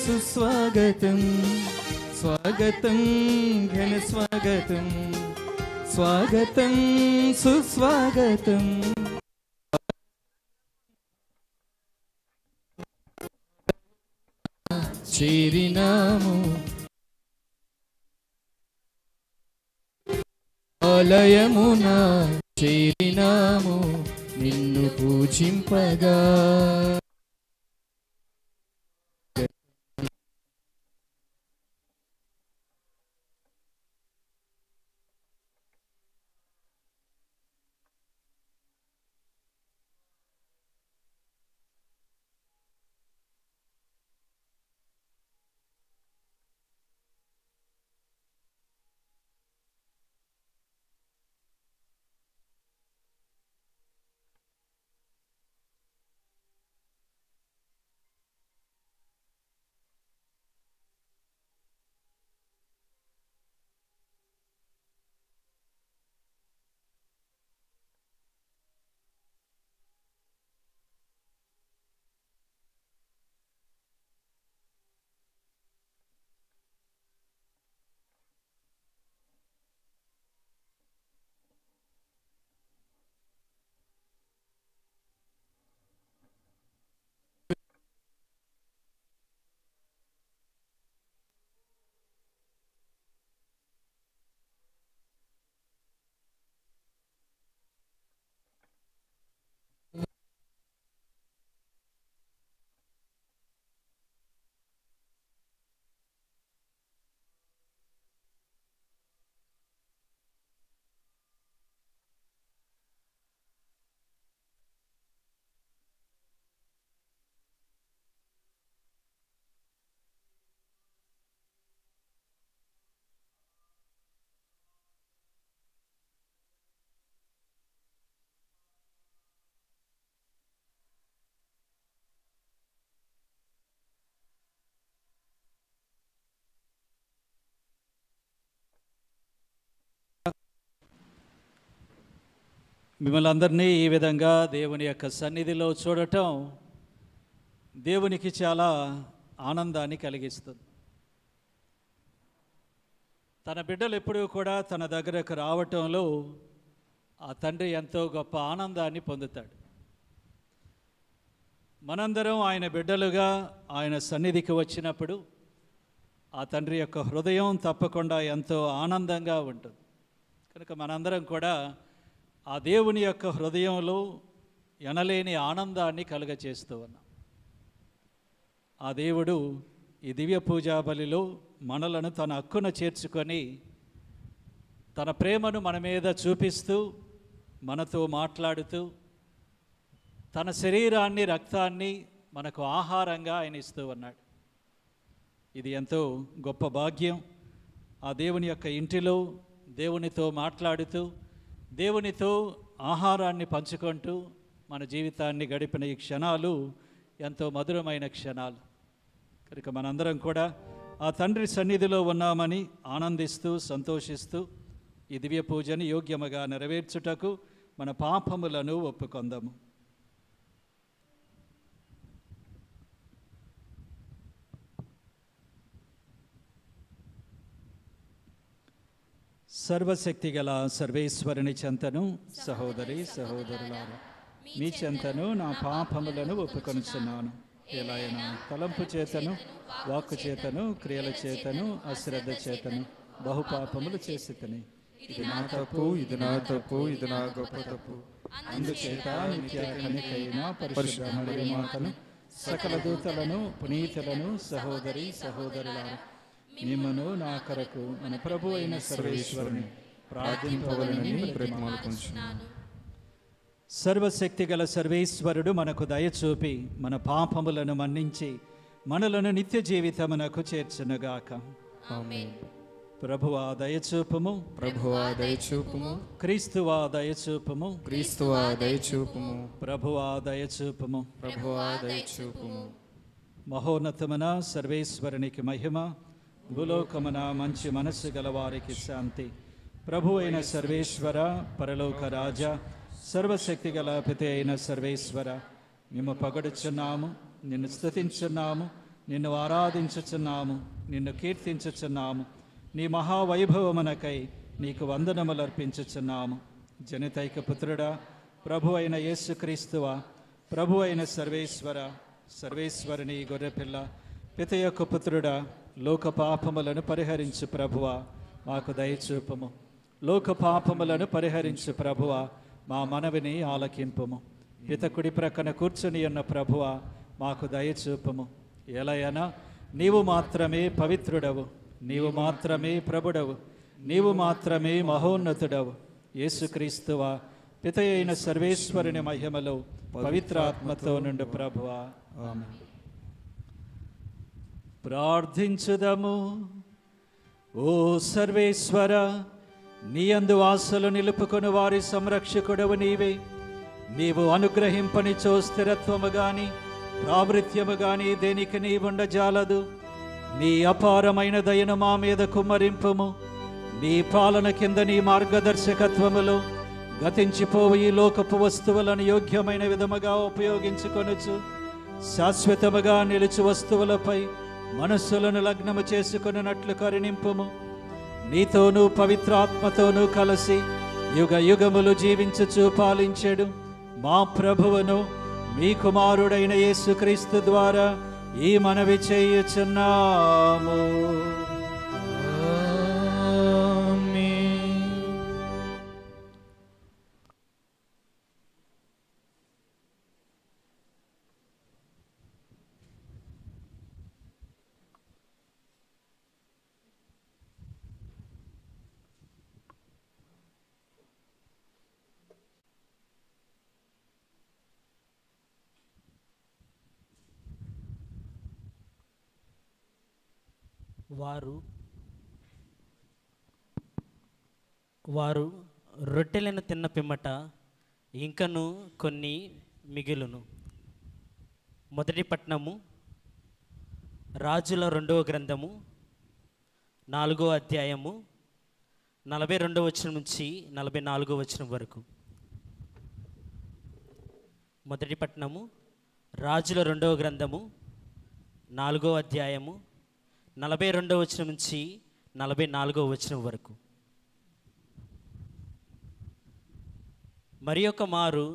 సుస్వాగతం స్వాగతం ఘన స్వాగతం స్వాగతం సుస్వాగతం చేరినాము ఆలయమున చేరినాము నిన్ను పూజింపగా మిమ్మల్ని అందరినీ ఈ విధంగా దేవుని యొక్క సన్నిధిలో చూడటం దేవునికి చాలా ఆనందాన్ని కలిగిస్తుంది. తన బిడ్డలు ఎప్పుడూ కూడా తన దగ్గరకు రావటంలో ఆ తండ్రి ఎంతో గొప్ప ఆనందాన్ని పొందుతాడు. మనందరం ఆయన బిడ్డలుగా ఆయన సన్నిధికి వచ్చినప్పుడు ఆ తండ్రి యొక్క హృదయం తప్పకుండా ఎంతో ఆనందంగా ఉంటుంది. కనుక మనందరం కూడా ఆ దేవుని యొక్క హృదయంలో ఎనలేని ఆనందాన్ని కలుగచేస్తూ ఉన్నాం. ఆ దేవుడు ఈ దివ్య పూజా బలిలో మనలను తన హక్కున చేర్చుకొని తన ప్రేమను మన మీద చూపిస్తూ మనతో మాట్లాడుతూ తన శరీరాన్ని రక్తాన్ని మనకు ఆహారంగా ఆయన ఇస్తూ ఉన్నాడు. ఇది ఎంతో గొప్ప భాగ్యం. ఆ దేవుని యొక్క ఇంటిలో దేవునితో మాట్లాడుతూ దేవునితో ఆహారాన్ని పంచుకుంటూ మన జీవితాన్ని గడిపిన ఈ క్షణాలు ఎంతో మధురమైన క్షణాలు. కనుక మనందరం కూడా ఆ తండ్రి సన్నిధిలో ఉన్నామని ఆనందిస్తూ సంతోషిస్తూ ఈ దివ్య పూజని యోగ్యముగా నెరవేర్చుటకు మన పాపములను ఒప్పుకొందాము. సర్వశక్తి గల సర్వేశ్వరుని చెంతను సహోదరి సహోదరులారా మీ చెంతను నా పాపములను ఒప్పుకొనుచున్నాను. ఎలాగైనా తలంపు చేతను వాక్కు చేతను క్రియల చేతను అశ్రద్ధ చేతను బహుపాపములు చేసితిని. ఇది నా తప్పు, ఇది నా తప్పు, ఇది నా గొప్ప తప్పు. అందుచేత నిత్య కన్యకైన పరిశుద్ధ మరియ మాతను సకల దూతలను పునీతులను సహోదరి సహోదరులారా మిమ్మను నా కొరకు మన ప్రభు అయిన సర్వేశ్వరుని ప్రార్థింపవలెనని బ్రతిమాలుకొనుచున్నాను. సర్వశక్తి గల సర్వేశ్వరుడు మనకు దయచూపి మన పాపములను మన్నించి మనలను నిత్య జీవితమునకు చేర్చునుగాక. ఆమేన్. ప్రభువా దయచూపుము, ప్రభువా దయచూపుము. క్రీస్తువా దయచూపుము, క్రీస్తువా దయచూపుము. ప్రభువా దయచూపుము, ప్రభువా దయచూపుము. మహోన్నతమున సర్వేశ్వరునికి మహిమ, భూలోకమున మంచి మనస్సు గలవారికి శాంతి. ప్రభు అయిన సర్వేశ్వర, పరలోక రాజా, సర్వశక్తి గల పిత అయిన సర్వేశ్వర, మేము పగడుచున్నాము, నిన్ను స్తుతించున్నాము, నిన్ను ఆరాధించుచున్నాము, నిన్ను కీర్తించుచున్నాము. నీ మహావైభవమునకై నీకు వందనములు అర్పించుచున్నాము. జనితైక పుత్రుడా, ప్రభు అయిన యేసుక్రీస్తువా, ప్రభు అయిన సర్వేశ్వరుని గొర్రెపిల్ల, పిత యొక్క పుత్రుడా, లోక పాపములను పరిహరించు ప్రభువా, మాకు దయచూపము. లోక పాపములను పరిహరించు ప్రభువా, మా మనవిని ఆలకింపుము. పిత కుడి ప్రక్కన కూర్చుని ఉన్న ప్రభువా, మాకు దయచూపము. ఎలయనా నీవు మాత్రమే పవిత్రుడవు, నీవు మాత్రమే ప్రభుడవు, నీవు మాత్రమే మహోన్నతుడవు. యేసుక్రీస్తువా, పిత అయిన సర్వేశ్వరుని మహిమలో పవిత్రాత్మతో నుండి ప్రభువా, ఆమేన్. ప్రార్థించుదము. ఓ సర్వేశ్వర, నీ యందు ఆశలు నిలుపుకొని వారి సంరక్షకుడవు నీవే. నీవు అనుగ్రహింపనిచో స్థిరత్వము గాని ప్రావృత్యము గాని దేనికి నీ ఉండజాలదు. నీ అపారమైన దయను మా మీద కుమ్మరింపుము. నీ పాలన కింద నీ మార్గదర్శకత్వములో గతించిపోవు ఈ లోకపు వస్తువులను యోగ్యమైన విధముగా ఉపయోగించుకొనుచు శాశ్వతముగా నిలుచు వస్తువులపై మనస్సులను లగ్నము చేసుకొనున్నట్లు కరుణింపుము. నీతోనూ పవిత్రాత్మతోనూ కలిసి యుగ యుగములు జీవించుచు పాలించెడు మా ప్రభువును మీ కుమారుడైన యేసుక్రీస్తు ద్వారా ఈ మనవి చేయుచున్నాము. వారు రొట్టెలను తిన్న పిమ్మట ఇంకను కొన్ని మిగులును. మొదటి పట్టణము రాజుల 2వ గ్రంథము 4వ అధ్యాయము 42వ వచనం నుంచి 44వ వచనం వరకు. మొదటి పట్టణము రాజుల 2వ గ్రంథము 4వ అధ్యాయము 42వ వచనం నుంచి 44వ వచనం వరకు. మరి ఒక మారు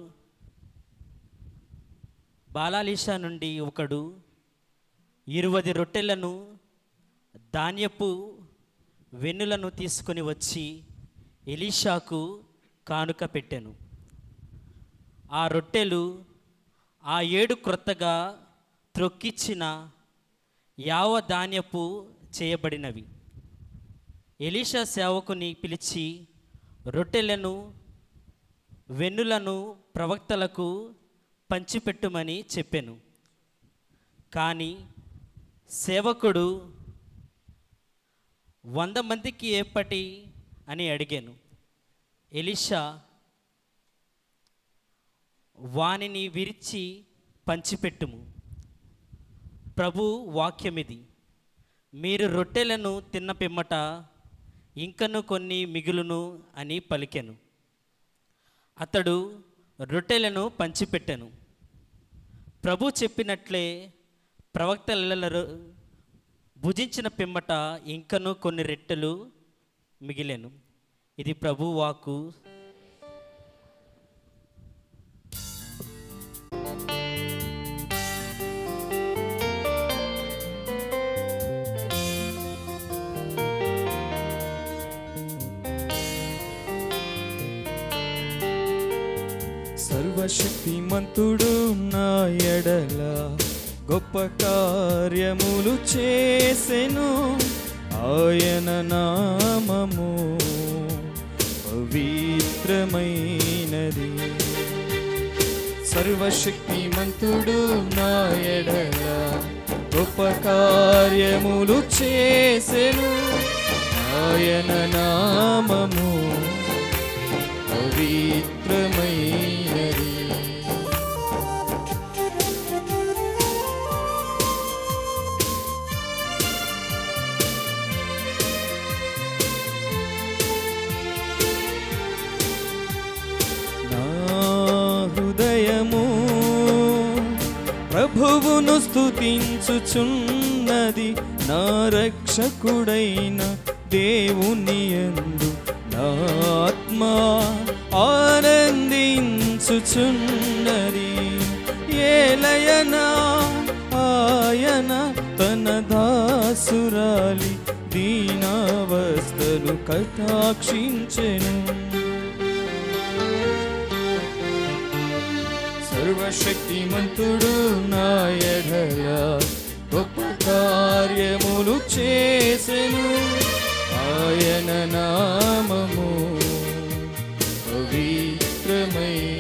బాలాలీషా నుండి ఒకడు 20 రొట్టెలను ధాన్యపు వెన్నులను తీసుకొని వచ్చి ఎలీషాకు కానుక పెట్టెను. ఆ రొట్టెలు ఆ 7 క్రొత్తగా త్రొక్కిచ్చిన యావ ధాన్యపు చేయబడినవి. ఎలీషా సేవకుని పిలిచి రొట్టెలను వెన్నులను ప్రవక్తలకు పంచిపెట్టుమని చెప్పెను. కానీ సేవకుడు 100 మందికి ఏపటి అని అడిగాను. ఎలీషా వానిని విరిచి పంచిపెట్టుము. ప్రభు వాక్యమిది, మీరు రొట్టెలను తిన్న పిమ్మట ఇంకను కొన్ని మిగులును అని పలికెను. అతడు రొట్టెలను పంచిపెట్టెను. ప్రభు చెప్పినట్లే ప్రవక్తలలో భుజించిన పిమ్మట ఇంకను కొన్ని రొట్టెలు మిగిలెను. ఇది ప్రభు వాక్కు. సర్వశక్తిమంతుడు నా ఎడల గొప్ప కార్యములు చేసెను. ఆయన నామము పవిత్రమైనది. సర్వశక్తిమంతుడు నా ఎడల గొప్ప కార్యములు చేసెను. ఆయన నామము పవిత్రమైనది. ప్రభువును స్తుతించుచున్నది నా రక్షకుడైన దేవుని యందు నా ఆత్మ ఆనందించుచున్నది. ఏలయనా ఆయన తన దాసురాలి దీనావస్థను కటాక్షించెను. సర్వశక్తిమంతుడు నా ఎడల గొప్ప కార్యములు చేసెను. ఆయన నామము పవిత్రమైనది.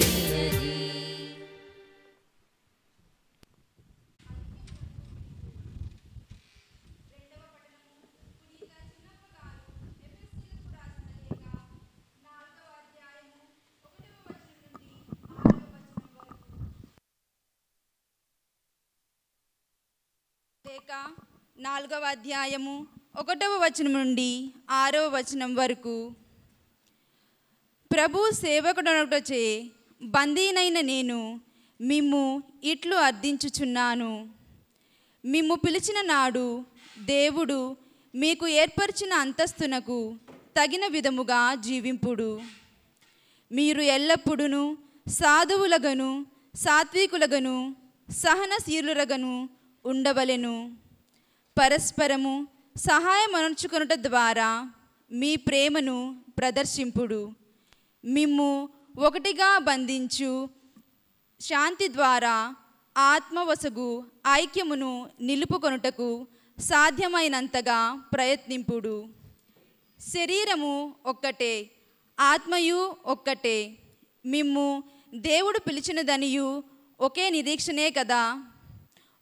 లేఖ 4వ అధ్యాయము 1వ వచనం నుండి 6వ వచనం వరకు. ప్రభు సేవకుడొకటచే బందీనైన నేను మిమ్ము ఇట్లు అర్థించుచున్నాను. మిమ్ము పిలిచిన నాడు దేవుడు మీకు ఏర్పరిచిన అంతస్తునకు తగిన విధముగా జీవింపుడు. మీరు ఎల్లప్పుడూ సాధువులగను సాత్వికులగను సహనశీలురగను ఉండవలెను. పరస్పరము సహాయం అణుచుకొనుట ద్వారా మీ ప్రేమను ప్రదర్శింపుడు. మిమ్ము ఒకటిగా బంధించు శాంతి ద్వారా ఆత్మవసగు ఐక్యమును నిలుపుకొనుటకు సాధ్యమైనంతగా ప్రయత్నింపుడు. శరీరము ఒక్కటే, ఆత్మయు ఒక్కటే. మిమ్ము దేవుడు పిలిచినదనియు ఒకే నిరీక్షణే కదా.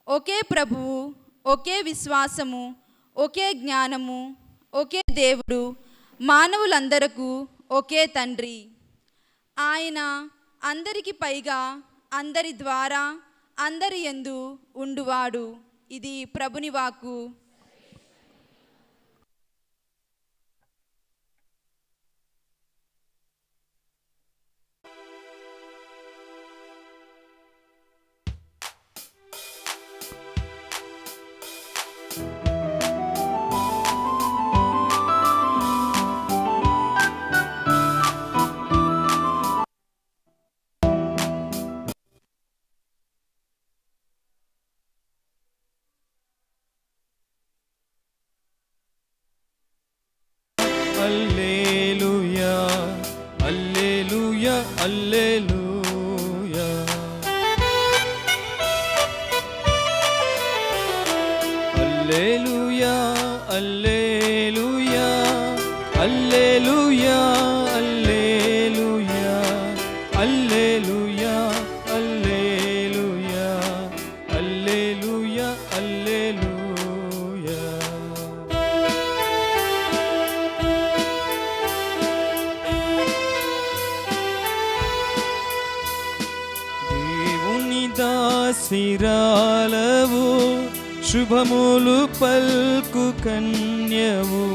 ఒకే ప్రభువు, ఒకే విశ్వాసము, ఒకే జ్ఞానము, ఒకే దేవుడు, మానవులందరకు ఒకే తండ్రి. ఆయన అందరికి పైగా అందరి ద్వారా అందరి యందు ఉండువాడు. ఇది ప్రభుని వాక్కు. హల్లెలూయా హల్లెలూయా హల్లెలూయా. హల్లెలూయా హల్లెలూయా హల్లెలూయా హల్లెలూయా హల్లెలూయా హల్లెలూయా హల్లెలూయా హల్లెలూయా. దేవుని దాసిరాలవు శుభములు పల్కు కన్యవు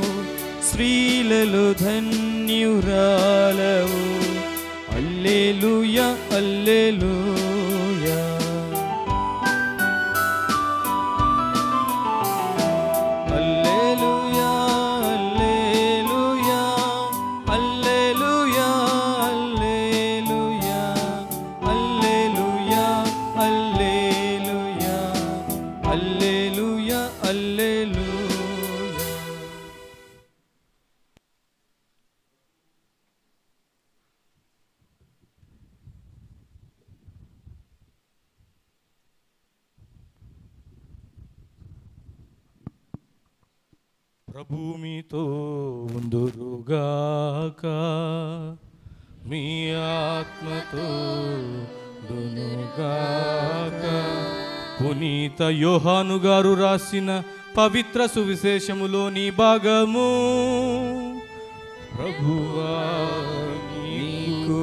స్త్రీలలో ధన్యురాలవు. హల్లెలూయా హల్లెలూయా. హల్లెలూయా హల్లెలూయా హల్లెలూయా హల్లెలూయా హల్లెలూయా హల్లెలూయా హల్లెలూయా హల్లెలూయా. ప్రభు మీతో ఉందురుగాక, మీ ఆత్మతో దునుగాక. పునీత యోహాను గారు రాసిన పవిత్ర సువిశేషములోని భాగము. ప్రభువా నీకు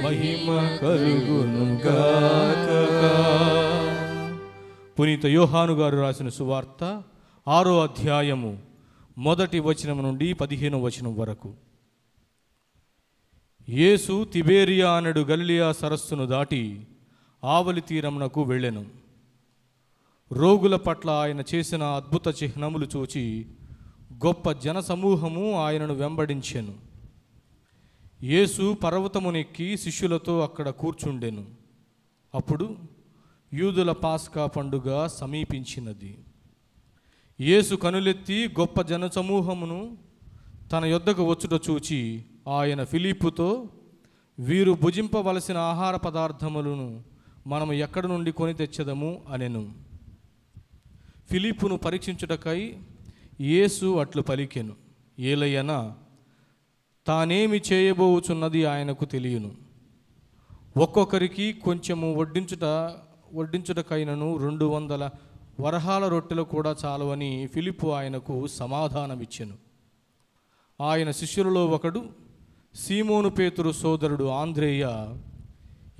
మహిమ కలుగునుగాక. పునీత యోహాను గారు రాసిన సువార్త 6వ అధ్యాయము 1వ వచనం నుండి 15వ వచనం వరకు. యేసు తిబేరియా అనడు గలిలయ సరస్సును దాటి ఆవలి తీరమునకు వెళ్ళెను. రోగుల పట్ల ఆయన చేసిన అద్భుత చిహ్నములు చూచి గొప్ప జనసమూహము ఆయనను వెంబడించెను. యేసు పర్వతమునెక్కి శిష్యులతో అక్కడ కూర్చుండెను. అప్పుడు యూదుల పాస్కా పండుగ సమీపించినది. యేసు కనులెత్తి గొప్ప జనసమూహమును తన యొద్దకు వచ్చుట చూచి ఆయన ఫిలిప్పుతో, వీరు భుజింపవలసిన ఆహార పదార్థములను మనము ఎక్కడి నుండి కొని తెచ్చదము అనెను. ఫిలిప్పును పరీక్షించుటకై యేసు అట్లు పలికెను. ఏలయన తానేమి చేయబోచున్నది ఆయనకు తెలియను. ఒక్కొక్కరికి కొంచెము వడ్డించుటకైనను 200 వరహాల రొట్టెలు కూడా చాలవని ఫిలిప్పు ఆయనకు సమాధానమిచ్చెను. ఆయన శిష్యులలో ఒకడు, సీమోను పేతురు సోదరుడు ఆంద్రేయ,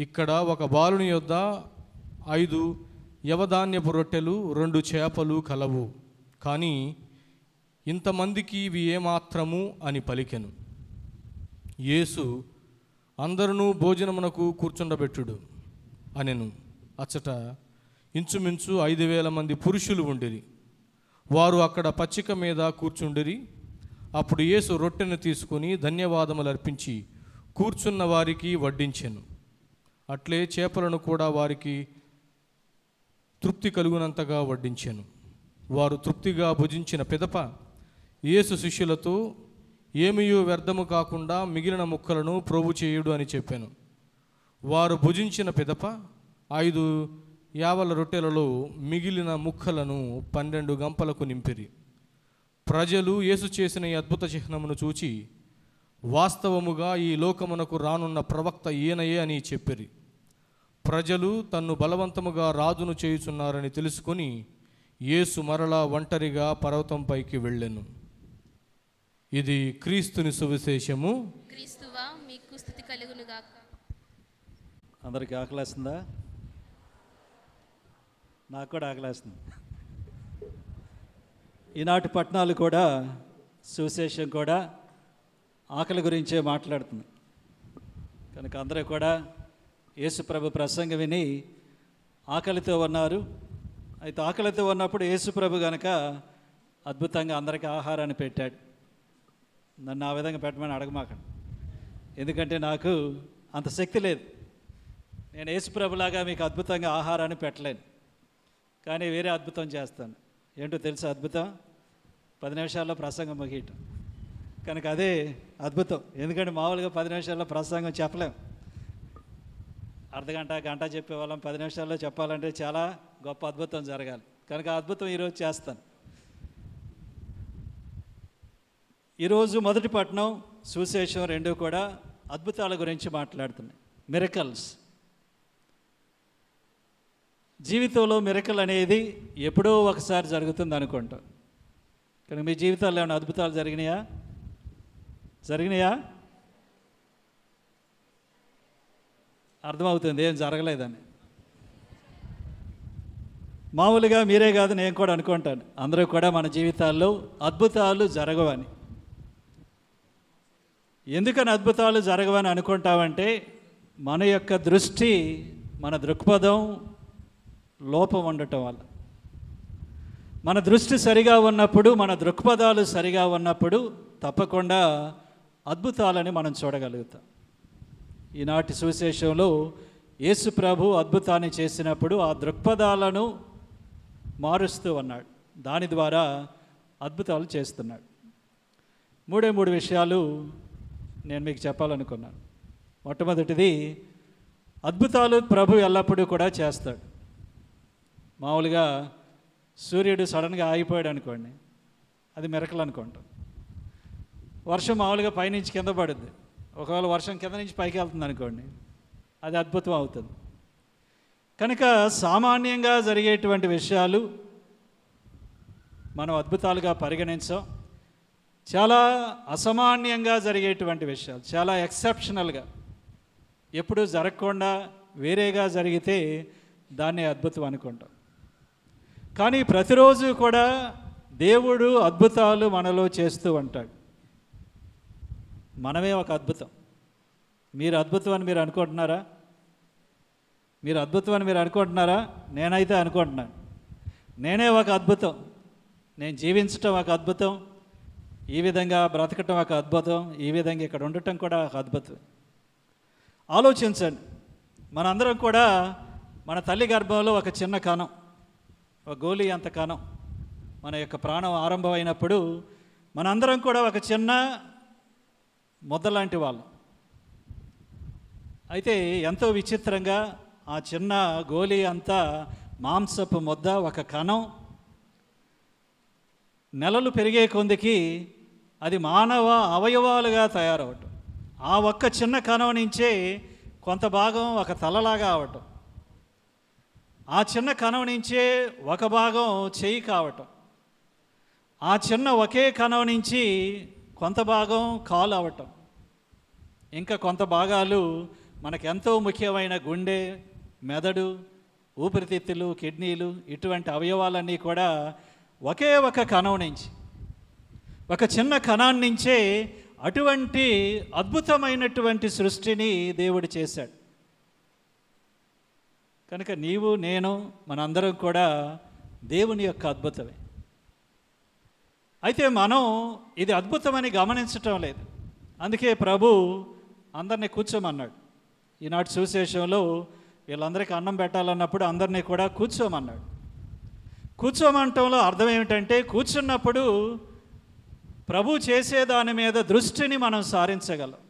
ఇక్కడ ఒక బాలుని యొద్ద 5 యవధాన్యపు రొట్టెలు 2 చేపలు కలవు, కానీ ఇంతమందికి ఇవి ఏమాత్రము అని పలికెను. యేసు, అందరూ భోజనమునకు కూర్చుండబెట్టుడు అనెను. అచ్చట ఇంచుమించు 5,000 మంది పురుషులు ఉండిరి. వారు అక్కడ పచ్చిక మీద కూర్చుండిరి. అప్పుడు యేసు రొట్టెను తీసుకుని ధన్యవాదములు అర్పించి కూర్చున్న వారికి వడ్డించెను. అట్లే చేపలను కూడా వారికి తృప్తి కలుగునంతగా వడ్డించెను. వారు తృప్తిగా భుజించిన పిదప యేసు శిష్యులతో, ఏమియూ వ్యర్థము కాకుండా మిగిలిన ముక్కలను ప్రోగు చేయుడు అని చెప్పాను. వారు భుజించిన పిదప 5 యావల రొట్టెలలో మిగిలిన ముక్కలను 12 గంపలకు నింపిరి. ప్రజలు యేసు చేసిన ఈ అద్భుత చిహ్నమును చూచి, వాస్తవముగా ఈ లోకమునకు రానున్న ప్రవక్త ఈయనయే అని చెప్పిరి. ప్రజలు తన్ను బలవంతముగా రాజును చేయుచున్నారని తెలుసుకొని యేసు మరలా ఒంటరిగా పర్వతంపైకి వెళ్ళెను. ఇది క్రీస్తుని సువిశేషము. క్రీస్తువా మీకు స్తుతి కలుగును గాక. అందరికీ ఆకలేస్తుందా? నాకు కూడా ఆకలేస్తుంది. ఈనాటి పట్టణాలు కూడా, సువిశేషం కూడా ఆకలి గురించే మాట్లాడుతుంది. కనుక అందరూ కూడా యేసుప్రభు ప్రసంగం విని ఆకలితో ఉన్నారు. అయితే ఆకలితో ఉన్నప్పుడు యేసుప్రభు కనుక అద్భుతంగా అందరికీ ఆహారాన్ని పెట్టాడు. నన్ను ఆ విధంగా పెట్టమని అడగమాకండి, ఎందుకంటే నాకు అంత శక్తి లేదు. నేను యేసుప్రభులాగా మీకు అద్భుతంగా ఆహారాన్ని పెట్టలేను, కానీ వేరే అద్భుతం చేస్తాను. ఏంటో తెలుసా అద్భుతం? 10 నిమిషాల్లో ప్రసంగం ముగియటం. కనుక అదే అద్భుతం. ఎందుకంటే మామూలుగా 10 నిమిషాల్లో ప్రసంగం చెప్పలేం. అర్ధగంట గంట చెప్పేవాళ్ళం, 10 నిమిషాల్లో చెప్పాలంటే చాలా గొప్ప అద్భుతం జరగాలి. కనుక ఆ అద్భుతం ఈరోజు చేస్తాను. ఈరోజు మొదటి పట్టణం, సువిశేషం 2 కూడా అద్భుతాల గురించి మాట్లాడుతున్నాయి. మిరకల్స్. జీవితంలో మిరకల్ అనేది ఎప్పుడో ఒకసారి జరుగుతుంది అనుకుంటాం. కానీ మీ జీవితాల్లో ఏమైనా అద్భుతాలు జరిగినాయా? అర్థమవుతుంది ఏం జరగలేదని. మామూలుగా మీరే కాదు, నేను కూడా అనుకుంటాను, అందరూ కూడా మన జీవితాల్లో అద్భుతాలు జరగవని. ఎందుకని అద్భుతాలు జరగవని అనుకుంటామంటే, మన యొక్క దృష్టి, మన దృక్పథం లోపం ఉండటం వల్ల. మన దృష్టి సరిగా ఉన్నప్పుడు, మన దృక్పథాలు సరిగా ఉన్నప్పుడు తప్పకుండా అద్భుతాలని మనం చూడగలుగుతాం. ఈనాటి సువిశేషంలో యేసు ప్రభు అద్భుతాన్ని చేసినప్పుడు ఆ దృక్పథాలను మారుస్తూ ఉన్నాడు. దాని ద్వారా అద్భుతాలు చేస్తున్నాడు. 3 విషయాలు నేను మీకు చెప్పాలనుకున్నాను. మొట్టమొదటిది, అద్భుతాలు ప్రభు ఎల్లప్పుడూ కూడా చేస్తాడు. మామూలుగా సూర్యుడు సడన్గా ఆగిపోయాడు అనుకోండి, అది మిరకల్ అనుకుంటాం. వర్షం మామూలుగా పైనుంచి కింద పడుద్ది. ఒకవేళ వర్షం కింద నుంచి పైకి వెళ్తుంది అనుకోండి, అది అద్భుతం అవుతుంది. కనుక సామాన్యంగా జరిగేటువంటి విషయాలు మనం అద్భుతాలుగా పరిగణించాం. చాలా అసామాన్యంగా జరిగేటువంటి విషయాలు, చాలా ఎక్సెప్షనల్గా, ఎప్పుడూ జరగకుండా వేరేగా జరిగితే దాన్ని అద్భుతం అనుకుంటాం. కానీ ప్రతిరోజు కూడా దేవుడు అద్భుతాలు మనలో చేస్తూ ఉంటాడు. మనమే ఒక అద్భుతం. మీరు అద్భుతం అని మీరు అనుకుంటున్నారా? నేనైతే అనుకుంటున్నాను. నేనే ఒక అద్భుతం, నేను జీవించటం ఒక అద్భుతం, ఈ విధంగా బ్రతకటం ఒక అద్భుతం, ఈ విధంగా ఇక్కడ ఉండటం కూడా ఒక అద్భుతం. ఆలోచించండి, మనందరం కూడా మన తల్లి గర్భంలో ఒక చిన్న కణం, ఒక గోళీ అంత కణం. మన యొక్క ప్రాణం ఆరంభమైనప్పుడు మనందరం కూడా ఒక చిన్న ముద్ద లాంటి వాళ్ళం. అయితే ఎంతో విచిత్రంగా ఆ చిన్న గోళీ అంతా మాంసపు ముద్ద, ఒక కణం నెలలు పెరిగే కొందికి అది మానవ అవయవాలుగా తయారవటం. ఆ ఒక్క చిన్న కణం నుంచే కొంత భాగం ఒక తలలాగా అవటం, ఆ చిన్న కణం నుంచే ఒక భాగం చెయ్యి కావటం, ఆ చిన్న ఒకే కణం నుంచి కొంత భాగం కాలు అవటం, ఇంకా కొంత భాగాలు మనకెంతో ముఖ్యమైన గుండె, మెదడు, ఊపిరితిత్తులు, కిడ్నీలు, ఇటువంటి అవయవాలన్నీ కూడా ఒకే ఒక కణం నుంచి, ఒక చిన్న కణాన్ని నుంచే అటువంటి అద్భుతమైనటువంటి సృష్టిని దేవుడు చేశాడు. కనుక నీవు, నేను, మనందరం కూడా దేవుని యొక్క అద్భుతమే. అయితే మనం ఇది అద్భుతమని గమనించటం లేదు. అందుకే ప్రభు అందరినీ కూర్చోమన్నాడు. ఈనాటి సువిశేషంలో వీళ్ళందరికీ అన్నం పెట్టాలన్నప్పుడు అందరినీ కూడా కూర్చోమన్నాడు. కూర్చోమంటంలో అర్థం ఏమిటంటే, కూర్చున్నప్పుడు ప్రభు చేసే దాని మీద దృష్టిని మనం సారించగలం.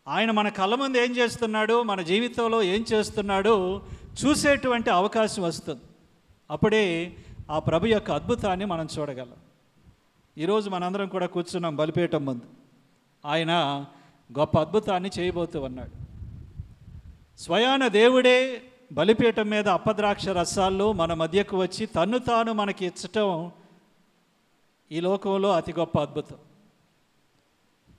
ఆయన మన కళ్ళ ముందు ఏం చేస్తున్నాడు, మన జీవితంలో ఏం చేస్తున్నాడో చూసేటువంటి అవకాశం వస్తుంది. అప్పుడే ఆ ప్రభు యొక్క అద్భుతాన్ని మనం చూడగలం. ఈరోజు మనందరం కూడా కూర్చున్నాం బలిపీఠం ముందు. ఆయన గొప్ప అద్భుతాన్ని చేయబోతూ ఉన్నాడు. స్వయాన దేవుడే బలిపీఠం మీద అప్పద్రాక్ష రసాల్లో మన మధ్యకు వచ్చి తన్ను తాను మనకి ఇచ్చటం ఈ లోకంలో అతి గొప్ప అద్భుతం.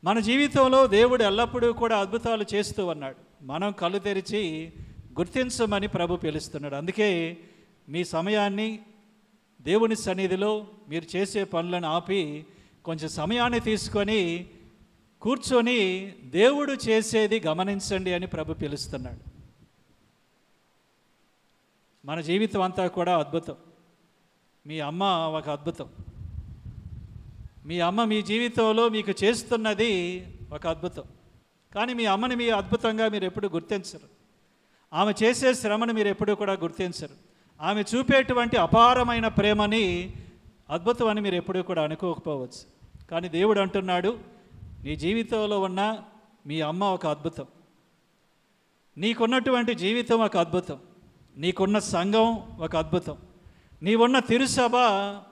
మన జీవితంలో దేవుడు ఎల్లప్పుడూ కూడా అద్భుతాలు చేస్తూ ఉన్నాడు. మనం కళ్ళు తెరిచి గుర్తించమని ప్రభు పిలుస్తున్నాడు. అందుకే మీ సమయాన్ని దేవుని సన్నిధిలో మీరు చేసే పనులను ఆపి కొంచెం సమయాన్ని తీసుకొని కూర్చొని దేవుడు చేసేది గమనించండి అని ప్రభు పిలుస్తున్నాడు. మన జీవితం అంతా కూడా అద్భుతం. మీ అమ్మ ఒక అద్భుతం. మీ అమ్మ మీ జీవితంలో మీకు చేస్తున్నది ఒక అద్భుతం. కానీ మీ అమ్మని మీ అద్భుతంగా మీరు ఎప్పుడు గుర్తించరు. ఆమె చేసే శ్రమను మీరు ఎప్పుడూ కూడా గుర్తించరు. ఆమె చూపేటువంటి అపారమైన ప్రేమని అద్భుతం అని మీరు ఎప్పుడూ కూడా అనుకోకపోవచ్చు. కానీ దేవుడు అంటున్నాడు, నీ జీవితంలో ఉన్న మీ అమ్మ ఒక అద్భుతం, నీకున్నటువంటి జీవితం ఒక అద్భుతం, నీకున్న సంఘం ఒక అద్భుతం, నీవున్న తిరుసభ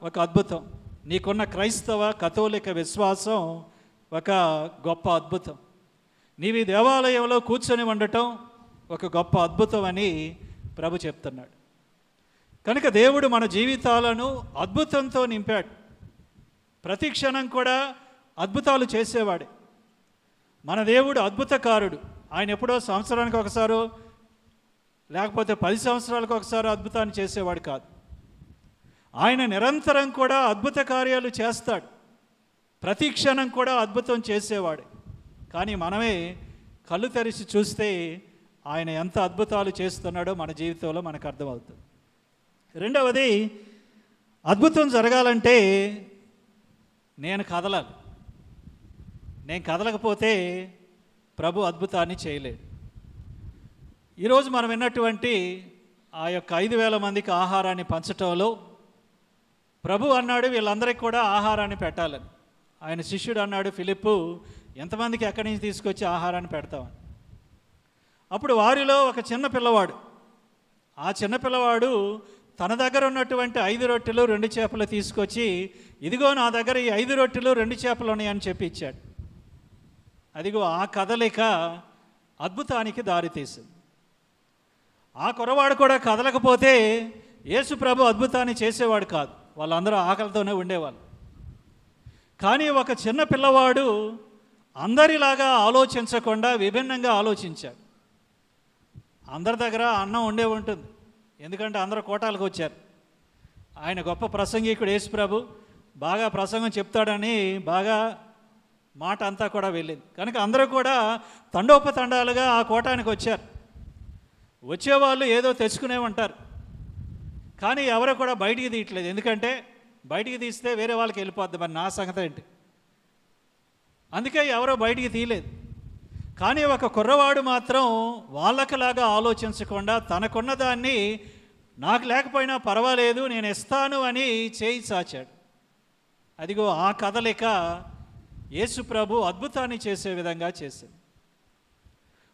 ఒక అద్భుతం, నీకున్న క్రైస్తవ కథోలిక విశ్వాసం ఒక గొప్ప అద్భుతం, నీవి దేవాలయంలో కూర్చొని ఉండటం ఒక గొప్ప అద్భుతం అని ప్రభు చెప్తున్నాడు. కనుక దేవుడు మన జీవితాలను అద్భుతంతో నింపాడు. ప్రతి క్షణం కూడా అద్భుతాలు చేసేవాడే. మన దేవుడు అద్భుతకారుడు. ఆయన ఎప్పుడో సంవత్సరానికి ఒకసారో లేకపోతే 10 సంవత్సరాలకు ఒకసారి అద్భుతాన్ని చేసేవాడు కాదు. ఆయన నిరంతరం కూడా అద్భుత కార్యాలు చేస్తాడు. ప్రతి క్షణం కూడా అద్భుతం చేసేవాడు. కానీ మనమే కళ్ళు తెరిచి చూస్తే ఆయన ఎంత అద్భుతాలు చేస్తున్నాడో మన జీవితంలో మనకు అర్థమవుతుంది. రెండవది, అద్భుతం జరగాలంటే నేను కదలాలి. నేను కదలకపోతే ప్రభు అద్భుతాన్ని చేయలేడు. ఈరోజు మనం విన్నటువంటి ఆ యొక్క 5,000 మందికి ఆహారాన్ని పంచటంలో ప్రభు అన్నాడు వీళ్ళందరికీ కూడా ఆహారాన్ని పెట్టాలని. ఆయన శిష్యుడు అన్నాడు ఫిలిప్పు, ఎంతమందికి ఎక్కడి నుంచి తీసుకొచ్చి ఆహారాన్ని పెడతామని. అప్పుడు వారిలో ఒక చిన్న పిల్లవాడు, ఆ చిన్న పిల్లవాడు తన దగ్గర ఉన్నటువంటి 5 రొట్టెలు 2 చేపలు తీసుకొచ్చి, ఇదిగో నా దగ్గర ఈ 5 రొట్టెలు 2 చేపలు ఉన్నాయని చెప్పి ఇచ్చాడు. అదిగో ఆ కదలిక అద్భుతానికి దారితీసింది. ఆ కుర్రవాడు కూడా కదలకపోతే యేసు ప్రభు అద్భుతాన్ని చేసేవాడు కాదు. వాళ్ళందరూ ఆకలితోనే ఉండేవాళ్ళు. కానీ ఒక చిన్న పిల్లవాడు అందరిలాగా ఆలోచించకుండా విభిన్నంగా ఆలోచించాడు. అందరి దగ్గర అన్నం ఉండే ఉంటుంది, ఎందుకంటే అందరూ కోటాలకు వచ్చారు. ఆయన గొప్ప ప్రసంగికుడు యేసు ప్రభు, బాగా ప్రసంగం చెప్తాడని బాగా మాట అంతా కూడా వెళ్ళింది. కనుక అందరూ కూడా తండోపతండాలుగా ఆ కోటానికి వచ్చారు. వచ్చేవాళ్ళు ఏదో తెచ్చుకునే ఉంటారు. కానీ ఎవరో కూడా బయటికి తీయట్లేదు. ఎందుకంటే బయటికి తీస్తే వేరే వాళ్ళకి వెళ్ళిపోద్ది, మరి నా సంగతి ఏంటి? అందుకే ఎవరో బయటికి తీయలేదు. కానీ ఒక కుర్రవాడు మాత్రం వాళ్ళకలాగా ఆలోచించకుండా తనకున్న దాన్ని నాకు లేకపోయినా పర్వాలేదు నేను ఇస్తాను అని చేయి చాచాడు. అదిగో ఆ కదలిక యేసు ప్రభు అద్భుతాన్ని చేసే విధంగా చేసింది.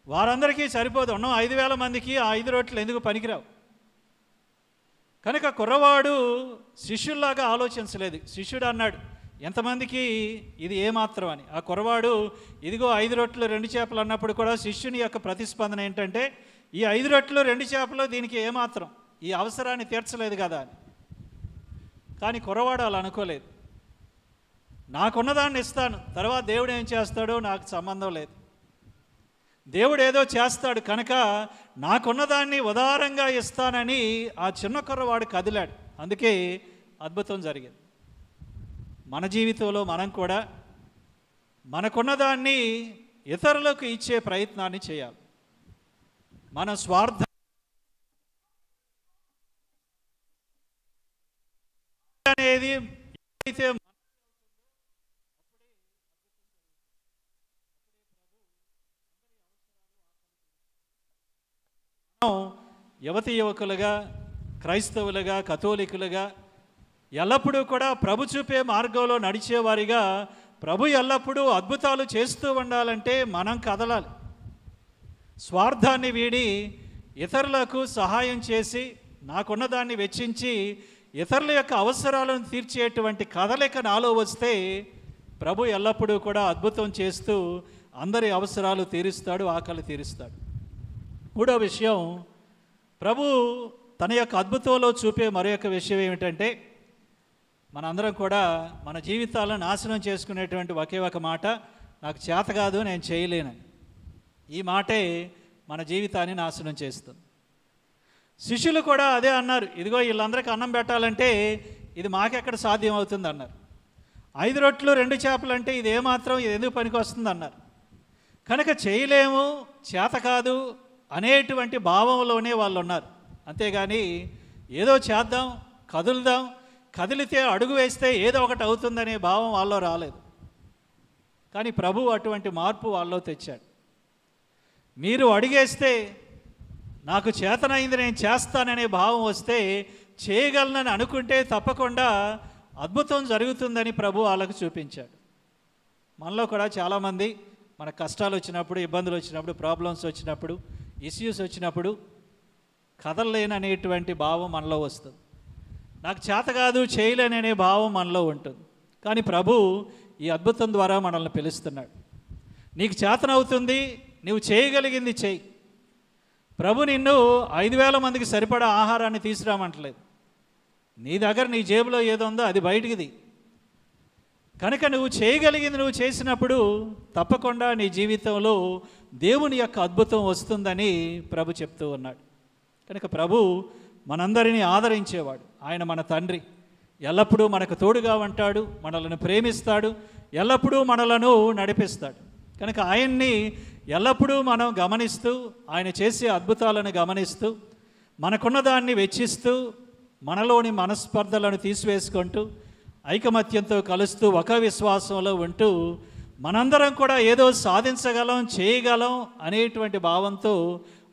వారందరికీ సరిపోదు, ఉన్న 5,000 మందికి ఆ 5 రొట్టెలు ఎందుకు పనికిరావు? కనుక కుర్రవాడు శిష్యుల్లాగా ఆలోచించలేదు. శిష్యుడు అన్నాడు, ఎంతమందికి ఇది ఏమాత్రం అని. ఆ కుర్రవాడు ఇదిగో 5 రొట్టెలు 2 చేపలు అన్నప్పుడు కూడా శిష్యుని యొక్క ప్రతిస్పందన ఏంటంటే, ఈ 5 రొట్టెలు 2 చేపలు దీనికి ఏమాత్రం, ఈ అవసరాన్ని తీర్చలేదు కదా అని. కానీ కుర్రవాడు అలా అనుకోలేదు. నాకున్నదాన్ని ఇస్తాను, తర్వాత దేవుడు ఏం చేస్తాడో నాకు సంబంధం లేదు. దేవుడు ఏదో చేస్తాడు కనుక నాకున్నదాన్ని ఉదారంగా ఇస్తానని ఆ చిన్న కుర్రవాడు కదిలాడు. అందుకే అద్భుతం జరిగింది. మన జీవితంలో మనం కూడా మనకున్నదాన్ని ఇతరులకు ఇచ్చే ప్రయత్నాన్ని చేయాలి. మన స్వార్థ అనేది అయితే యువతి యువకులుగా, క్రైస్తవులుగా, కథోలికులుగా ఎల్లప్పుడూ కూడా ప్రభు చూపే మార్గంలో నడిచేవారిగా ప్రభు ఎల్లప్పుడూ అద్భుతాలు చేస్తూ ఉండాలంటే మనం కదలాలి. స్వార్థాన్ని వీడి ఇతరులకు సహాయం చేసి నాకున్నదాన్ని వెచ్చించి ఇతరుల యొక్క అవసరాలను తీర్చేటువంటి కదలిక నాలో వస్తే ప్రభు ఎల్లప్పుడూ కూడా అద్భుతం చేస్తూ అందరి అవసరాలు తీరుస్తాడు, ఆకలి తీరుస్తాడు. మూడో విషయం, ప్రభు తన యొక్క అద్భుతంలో చూపే మరొక విషయం ఏమిటంటే, మనందరం కూడా మన జీవితాలను నాశనం చేసుకునేటువంటి ఒకే ఒక మాట, నాకు చేత కాదు, నేను చేయలేనని. ఈ మాటే మన జీవితాన్ని నాశనం చేస్తుంది. శిష్యులు కూడా అదే అన్నారు. ఇదిగో వీళ్ళందరికీ అన్నం పెట్టాలంటే ఇది మాకెక్కడ సాధ్యం అవుతుంది అన్నారు. 5 రొట్టెలు 2 చేపలు అంటే ఇది ఏమాత్రం, ఇది ఎందుకు పనికి వస్తుంది అన్నారు. కనుక చేయలేము, చేత కాదు అనేటువంటి భావంలోనే వాళ్ళు ఉన్నారు. అంతేగాని ఏదో చేద్దాం, కదులుదాం, కదిలితే అడుగు వేస్తే ఏదో ఒకటి అవుతుందనే భావం వాళ్ళలో రాలేదు. కానీ ప్రభు అటువంటి మార్పు వాళ్ళలో తెచ్చాడు. మీరు అడిగేస్తే నాకు చేతనైంది నేను చేస్తాననే భావం వస్తే, చేయగలనని అనుకుంటే తప్పకుండా అద్భుతం జరుగుతుందని ప్రభు వాళ్ళకు చూపించాడు. మనలో కూడా చాలామంది మన కష్టాలు వచ్చినప్పుడు, ఇబ్బందులు వచ్చినప్పుడు, ప్రాబ్లమ్స్ వచ్చినప్పుడు, ఇష్యూస్ వచ్చినప్పుడు కదలలేననేటువంటి భావం మనలో వస్తుంది. నాకు చేత కాదు, చేయలేననే భావం మనలో ఉంటుంది. కానీ ప్రభు ఈ అద్భుతం ద్వారా మనల్ని పిలుస్తున్నాడు. నీకు చేతనవుతుంది, నువ్వు చేయగలిగింది చెయ్యి. ప్రభు నిన్ను 5,000 మందికి సరిపడా ఆహారాన్ని తీసుకురామంటలేదు. నీ దగ్గర నీ జేబులో ఏదో ఉందో అది బయటికిది. కనుక నువ్వు చేయగలిగింది నువ్వు చేసినప్పుడు తప్పకుండా నీ జీవితంలో దేవుని యొక్క అద్భుతం వస్తుందని ప్రభు చెప్తూ ఉన్నాడు. కనుక ప్రభు మనందరినీ ఆదరించేవాడు. ఆయన మన తండ్రి, ఎల్లప్పుడూ మనకు తోడుగా ఉంటాడు, మనలను ప్రేమిస్తాడు, ఎల్లప్పుడూ మనలను నడిపిస్తాడు. కనుక ఆయన్ని ఎల్లప్పుడూ మనం గమనిస్తూ, ఆయన చేసే అద్భుతాలను గమనిస్తూ, మనకున్న దాన్ని వెచ్చిస్తూ, మనలోని మనస్పర్ధలను తీసివేసుకుంటూ, ఐకమత్యంతో కలుస్తూ, ఒక విశ్వాసంలో ఉంటూ, మనందరం కూడా ఏదో సాధించగలం, చేయగలం అనేటువంటి భావంతో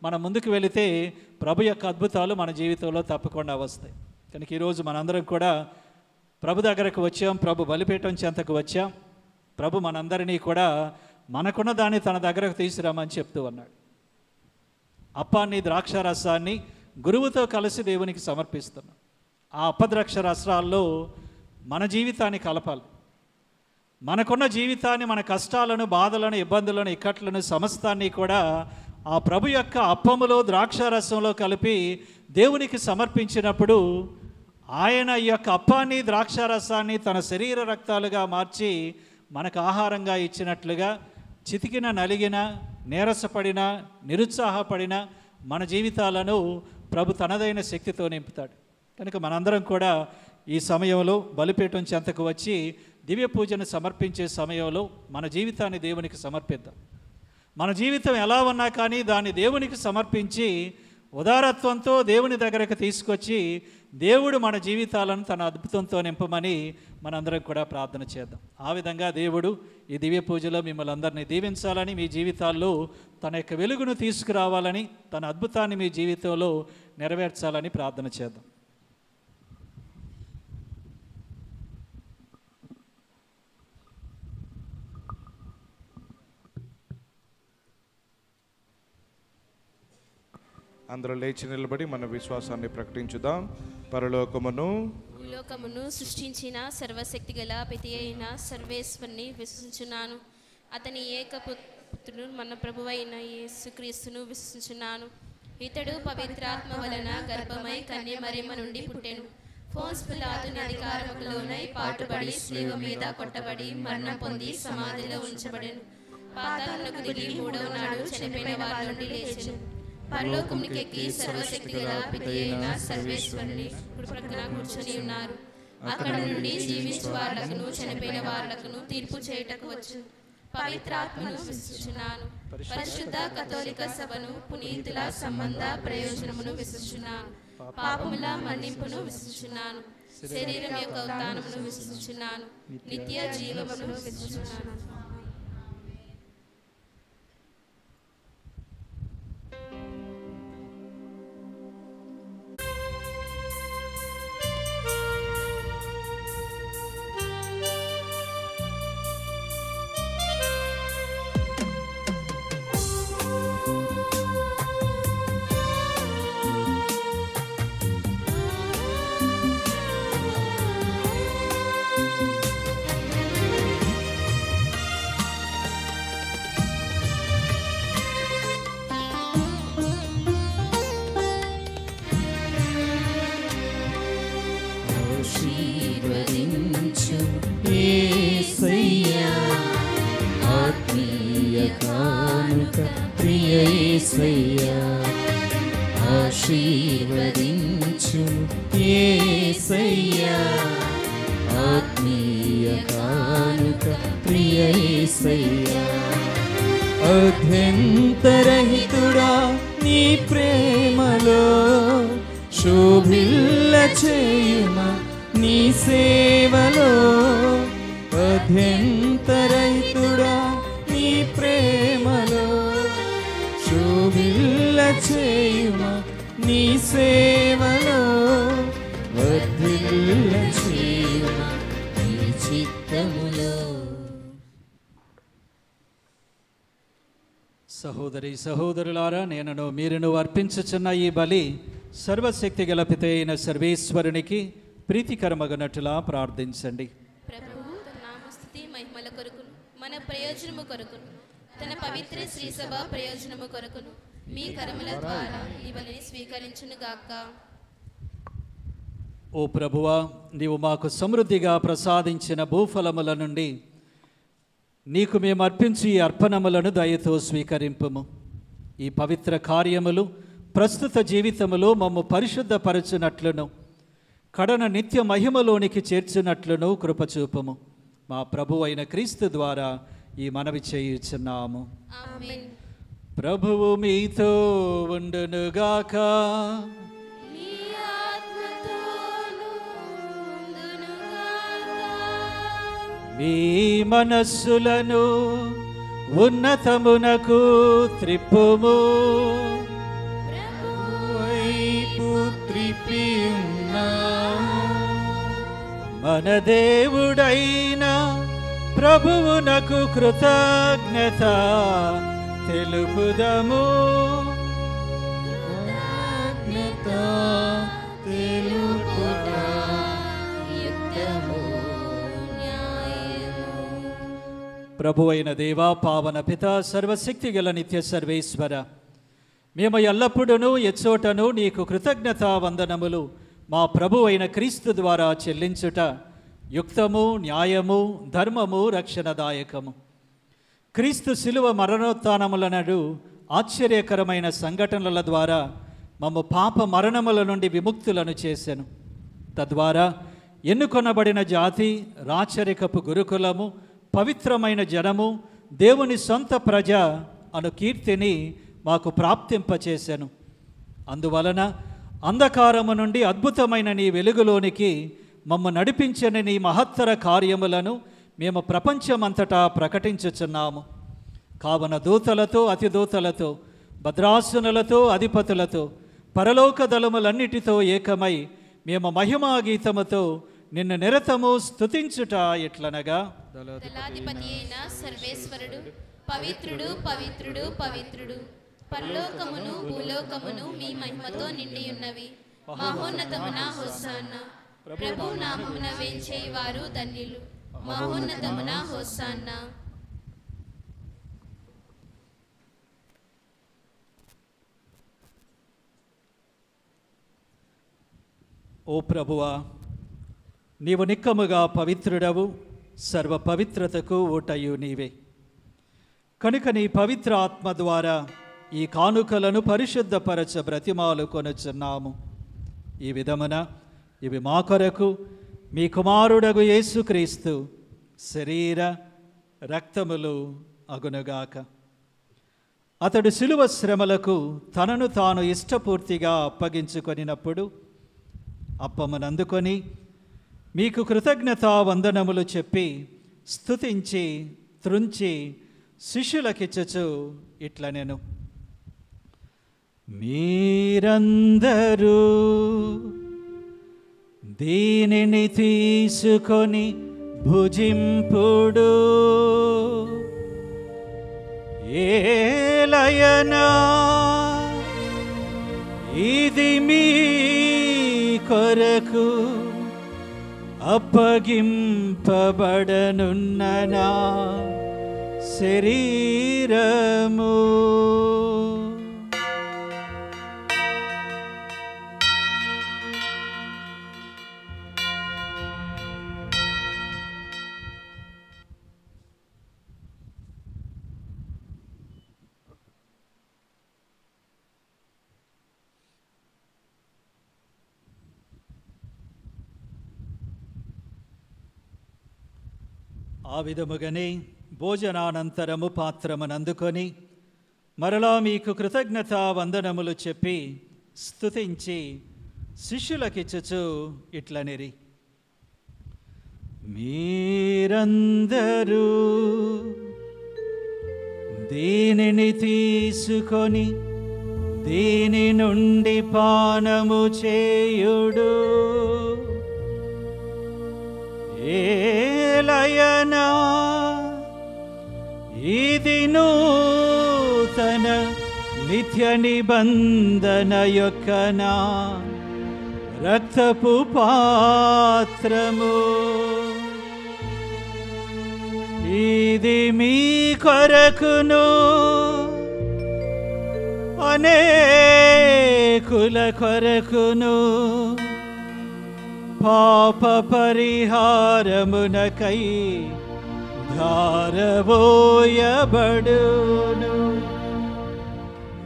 మనం ముందుకు వెళితే ప్రభు యొక్క అద్భుతాలు మన జీవితంలో తప్పకుండా వస్తాయి. కనుక ఈరోజు మనందరం కూడా ప్రభు దగ్గరకు వచ్చాం, ప్రభు బలిపీఠం చెంతకు వచ్చాం. ప్రభు మనందరినీ కూడా మనకున్న దాన్ని తన దగ్గరకు తీసుకురామని చెప్తూ ఉన్నాడు. అప్పాన్ని, ద్రాక్షారసాన్ని గురువుతో కలిసి దేవునికి సమర్పిస్తున్నాం. ఆ అప్పద్రాక్ష రసాల్లో మన జీవితాన్ని కలపాలి. మనకున్న జీవితాన్ని, మన కష్టాలను, బాధలను, ఇబ్బందులను, ఇక్కట్లను, సమస్తాన్ని కూడా ఆ ప్రభు యొక్క అప్పములో, ద్రాక్షారసంలో కలిపి దేవునికి సమర్పించినప్పుడు ఆయన ఈ యొక్క అప్పాన్ని, ద్రాక్షారసాన్ని తన శరీర రక్తాలుగా మార్చి మనకు ఆహారంగా ఇచ్చినట్లుగా చితికిన, నలిగిన, నీరసపడిన, నిరుత్సాహపడిన మన జీవితాలను ప్రభు తనదైన శక్తితో నింపుతాడు. కనుక మనందరం కూడా ఈ సమయంలో బలిపీఠం చెంతకు వచ్చి దివ్య పూజను సమర్పించే సమయంలో మన జీవితాన్ని దేవునికి సమర్పిద్దాం. మన జీవితం ఎలా ఉన్నా కానీ దాన్ని దేవునికి సమర్పించి ఉదారత్వంతో దేవుని దగ్గరకు తీసుకొచ్చి దేవుడు మన జీవితాలను తన అద్భుతంతో నింపమని మనందరం కూడా ప్రార్థన చేద్దాం. ఆ విధంగా దేవుడు ఈ దివ్య పూజలో మిమ్మల్ని అందరినీ దీవించాలని, మీ జీవితాల్లో తన యొక్క వెలుగును తీసుకురావాలని, తన అద్భుతాన్ని మీ జీవితంలో నెరవేర్చాలని ప్రార్థన చేద్దాం. అందరూ లేచి నిలబడి మన విశ్వాసాన్ని ప్రకటించుదాం. పరలోకమును భూలోకమును సృష్టించిన సర్వశక్తి గల పితి అయిన సర్వేశ్వరుని విశ్వసించున్నాను. అతని ఏకపుత్రుడు మన ప్రభువైన యేసుక్రీస్తును విశ్వసించున్నాను. ఇతడు పవిత్రాత్మ వలన గర్భమై కన్య మరియమ్మ నుండి పుట్టెను. పోన్స్ పిలాతుని అధికారములోనై పాటుపడి శిలువ మీద కొట్టబడి మరణం పొంది సమాధిలో ఉంచబడెను. పాతాళమునకు దిగి మూడవ నాడు చనిపోయిన వారి నుండి లేచెను. పరలోకమునికి ఎక్కి సర్వశక్తి గల పితి అయిన సర్వేశ్వరుని కుడి ప్రక్కన కూర్చొని ఉన్నారు. అక్కడ నుండి జీవించు వారులకును చనిపోయిన వారులకును తీర్పు చేయుటకు వచ్చు. పవిత్రాత్మను విశ్వసించున్నాను. పరిశుద్ధ కథోలిక సభను, పునీతుల సంబంధ ప్రయోజనమును విశ్వసించున్నాను. పాపముల మన్నింపును విశ్వసించున్నాను. శరీరం యొక్క ఉత్థానమును విశ్వసించున్నాను. నిత్య జీవమును విశ్వసించున్నాను. ఆశీర్వదించు యేసయ్యా, ఆత్మీయ కానుక ప్రియ యేసయ్యా. అద్యంతరహితుడా నీ ప్రేమలో శోభిల్ల చేయుమా నీ సేవలో. అద్యంతరహితుడా నీ ప్రేమలో శోభిల్ల చేయుమా నీ సేవలో. వర్ధిల్ల చేయుమా నీ చిత్తములో. సహోదరి సహోదరులారా, నేనును మీరును అర్పించుచున్న ఈ బలి సర్వశక్తి గల పితి అయిన సర్వేశ్వరునికి ప్రీతికరమగునట్లుగా ప్రార్థించండి. ప్రభువు తన నామస్తుతి మహిమల కొరకును, మన ప్రయోజనము కొరకును, తన పవిత్ర శ్రీ సభ ప్రయోజనము కొరకును మీ కరముల ద్వారా ఈ బలిని స్వీకరించును గాక. ఓ ప్రభువా, నీవు మాకు సమృద్ధిగా ప్రసాదించిన భూఫలముల నుండి నీకు మేము అర్పించి ఈ అర్పణములను దయతో స్వీకరింపుము. ఈ పవిత్ర కార్యములు ప్రస్తుత జీవితములో మమ్ము పరిశుద్ధపరచునట్లును, కడన నిత్య మహిమలోనికి చేర్చునట్లును కృపచూపము. మా ప్రభు అయిన క్రీస్తు ద్వారా ఈ మనవి చేయుచున్నాము. ఆమేన్. ప్రభువు మీతో ఉండునుగాక. మీ ఆత్మతోను ఉండునుగాక. మీ మనస్సులను ఉన్నతమునకు త్రిప్పుము. వైపు త్రిప్పి ఉన్నాము. మన దేవుడైన ప్రభువునకు కృతజ్ఞత తెలుపుదము. కృతజ్ఞత తెలుపుట యుక్తము, న్యాయము. ప్రభు అయిన దేవా, పావన పిత, సర్వశక్తి గల నిత్య సర్వేశ్వర, మేము ఎల్లప్పుడూ ఎచ్చోటను నీకు కృతజ్ఞతా వందనములు మా ప్రభు అయిన క్రీస్తు ద్వారా చెల్లించుట యుక్తము, న్యాయము, ధర్మము, రక్షణదాయకము. క్రీస్తు శిలువ మరణోత్థానములనడు ఆశ్చర్యకరమైన సంఘటనల ద్వారా మమ్ము పాప మరణముల నుండి విముక్తులను చేసెను. తద్వారా ఎన్నుకొనబడిన జాతి, రాచరికపు గురుకులము, పవిత్రమైన జనము, దేవుని సొంత ప్రజ అను కీర్తిని మాకు ప్రాప్తింపచేసెను. అందువలన అంధకారము నుండి అద్భుతమైన నీ వెలుగులోనికి మమ్మ నడిపించిన నీ మహత్తర కార్యములను మేము ప్రపంచమంతటా ప్రకటించుచున్నాము. కావున దూతలతో అతిదూతలతో భద్రాసునులతో అధిపతులతో పరలోక దళములన్నిటితో ఏకమై మేము మహిమా గీతముతో నిన్ను నిరతము స్తుతించుట ఎట్లనగా, దళాధిపతి అయిన సర్వేశ్వరుడు పవిత్రుడు పవిత్రుడు పవిత్రుడు, పరలోకమును భూలోకమును మీ మహిమతో నిండి ఉన్నవి. మహోన్నతమున హోసాన్నా, ప్రభు నామమున వేంచేవారు ధన్యులు. మహోన్నతమున హోసాన్నా. ఓ ప్రభువా, నీవు నిక్కముగా పవిత్రుడవు, సర్వ పవిత్రతకు ఊటయు నీవే. కనుక నీ పవిత్ర ఆత్మ ద్వారా ఈ కానుకలను పరిశుద్ధపరచ బ్రతిమాలు కొనుచున్నాము. ఈ విధమున ఇవి మా కొరకు మీ కుమారుడగు యేసుక్రీస్తు శరీర రక్తములు అగునుగాక. అతడు శిలువ శ్రమలకు తనను తాను ఇష్టపూర్తిగా అప్పగించుకొనినప్పుడు అప్పమునందుకొని మీకు కృతజ్ఞతా వందనములు చెప్పి స్తుతించి త్రుంచి శిష్యులకిచ్చుచు ఇట్లనెను, మీరందరూ దీనిని తీసుకొని భుజింపుడు. ఏలయనా ఇది మీ కొరకు అప్పగింపబడనున్న నా శరీరము. ఆ విధముగానే భోజనానంతరము పాత్రమునందుకొని మరలా మీకు కృతజ్ఞతా వందనములు చెప్పి స్తుతించి శిష్యులకిచ్చుచు ఇట్లనిరి, మీరందరూ దీనిని తీసుకొని దీని నుండి పానము చేయుడు. ఏలయనా ఇది నూతన నిత్య నిబంధన యొక్క నా రక్తపు పాత్రము. ఇది మీ కొరకును అనేకుల కొరకును పాప పరిహారమునకై ధారబోయబడును.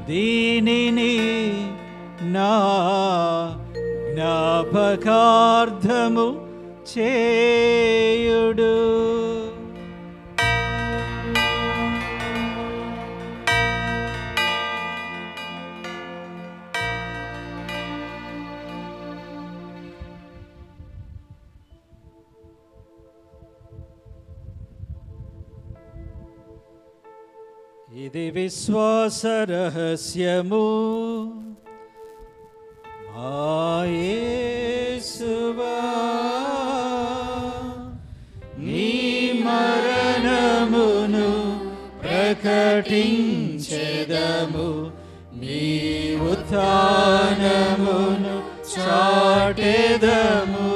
దీనిని నా జ్ఞాపకార్థము చేయుడు. ఇది విశ్వాస రహస్యము, మా యేసువా నీ మరణమును ప్రకటించెదము, నీ ఉత్థానమును చాటెదము.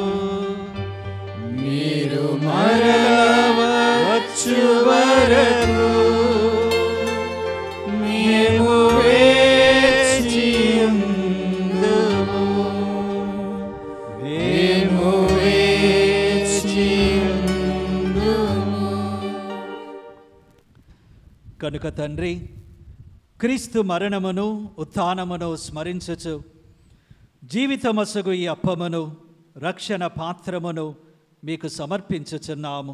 మీరు మరల వచ్చు వరకు మేము వేచియుందుము, మేము వేచియుందుము. కనుక తండ్రి, క్రీస్తు మరణమును ఉత్థానమును స్మరించుచు జీవితమసగు ఈ అప్పమును రక్షణ పాత్రమును మీకు సమర్పించుచున్నాము.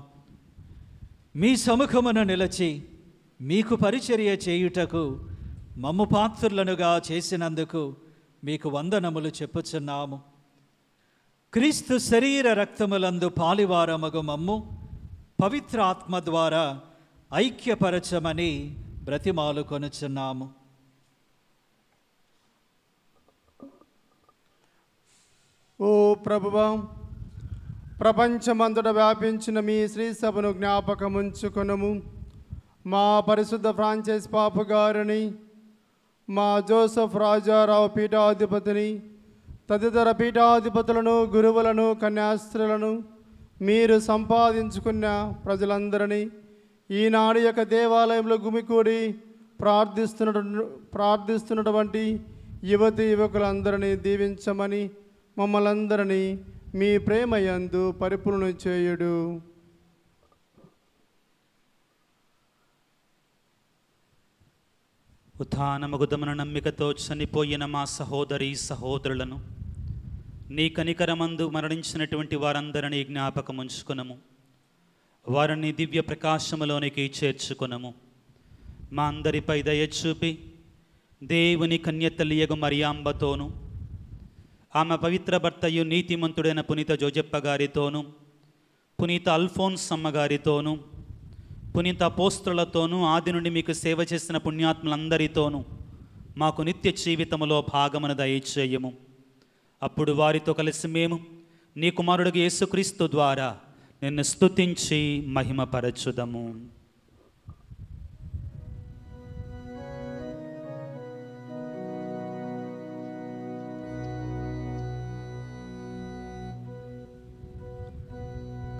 మీ సముఖమును నిలచి మీకు పరిచర్య చేయుటకు మమ్ము పాత్రులనుగా చేసినందుకు మీకు వందనములు చెప్పుచున్నాము. క్రీస్తు శరీర రక్తములందు పాలివారమగు మమ్ము పవిత్ర ఆత్మ ద్వారా ఐక్యపరచమని బ్రతిమాలు కొనుచున్నాము. ఓ ప్రభువా, ప్రపంచమంతట వ్యాపించిన మీ శ్రీ సభను జ్ఞాపకముంచుకొనుము. మా పరిశుద్ధ ఫ్రాన్సిస్ పాపు గారిని, మా జోసెఫ్ రాజారావు పీఠాధిపతిని, తదితర పీఠాధిపతులను, గురువులను, కన్యాస్త్రులను, మీరు సంపాదించుకున్న ప్రజలందరినీ ఈనాడు యొక్క దేవాలయంలో గుమికూడి ప్రార్థిస్తున్నటువంటి యువతి యువకులందరినీ దీవించమని మమ్మల్ందరినీ మీ ప్రేమయందు పరిపూర్ణ చేయుడు. ఉత్థానమగుదమున నమ్మికతో చనిపోయిన మా సహోదరి సహోదరులను, నీ కనికరమందు మరణించినటువంటి వారందరినీ జ్ఞాపకముంచుకునము. వారిని దివ్య ప్రకాశములోనికి చేర్చుకునము. మా అందరిపై దయచూపి దేవుని కన్యతల్లియగు మరియాంబతోను, ఆమె పవిత్ర భర్తయు నీతిమంతుడైన పునీత జోజప్ప గారితోనూ, పునీత అల్ఫోన్సమ్మ గారితోనూ, పునీత అపోస్తులతోనూ, ఆది నుండి మీకు సేవ చేసిన పుణ్యాత్ములందరితోనూ మాకు నిత్య జీవితములో భాగమును దయచేయము. అప్పుడు వారితో కలిసి మేము నీ కుమారుడికి యేసుక్రీస్తు ద్వారా నిన్ను స్తుతించి మహిమపరచుదము.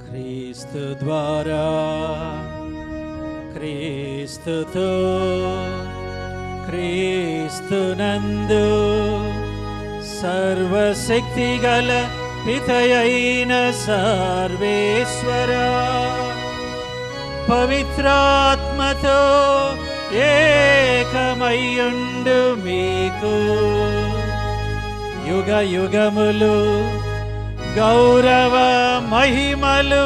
క్రీస్తు ద్వారా, క్రీస్తుతో, క్రీస్తునందు సర్వశక్తిగల పితయైన సర్వేశ్వర పవిత్రాత్మతో ఏకమయ్యుండు మీకు యుగ యుగములు గౌరవ మహిమలు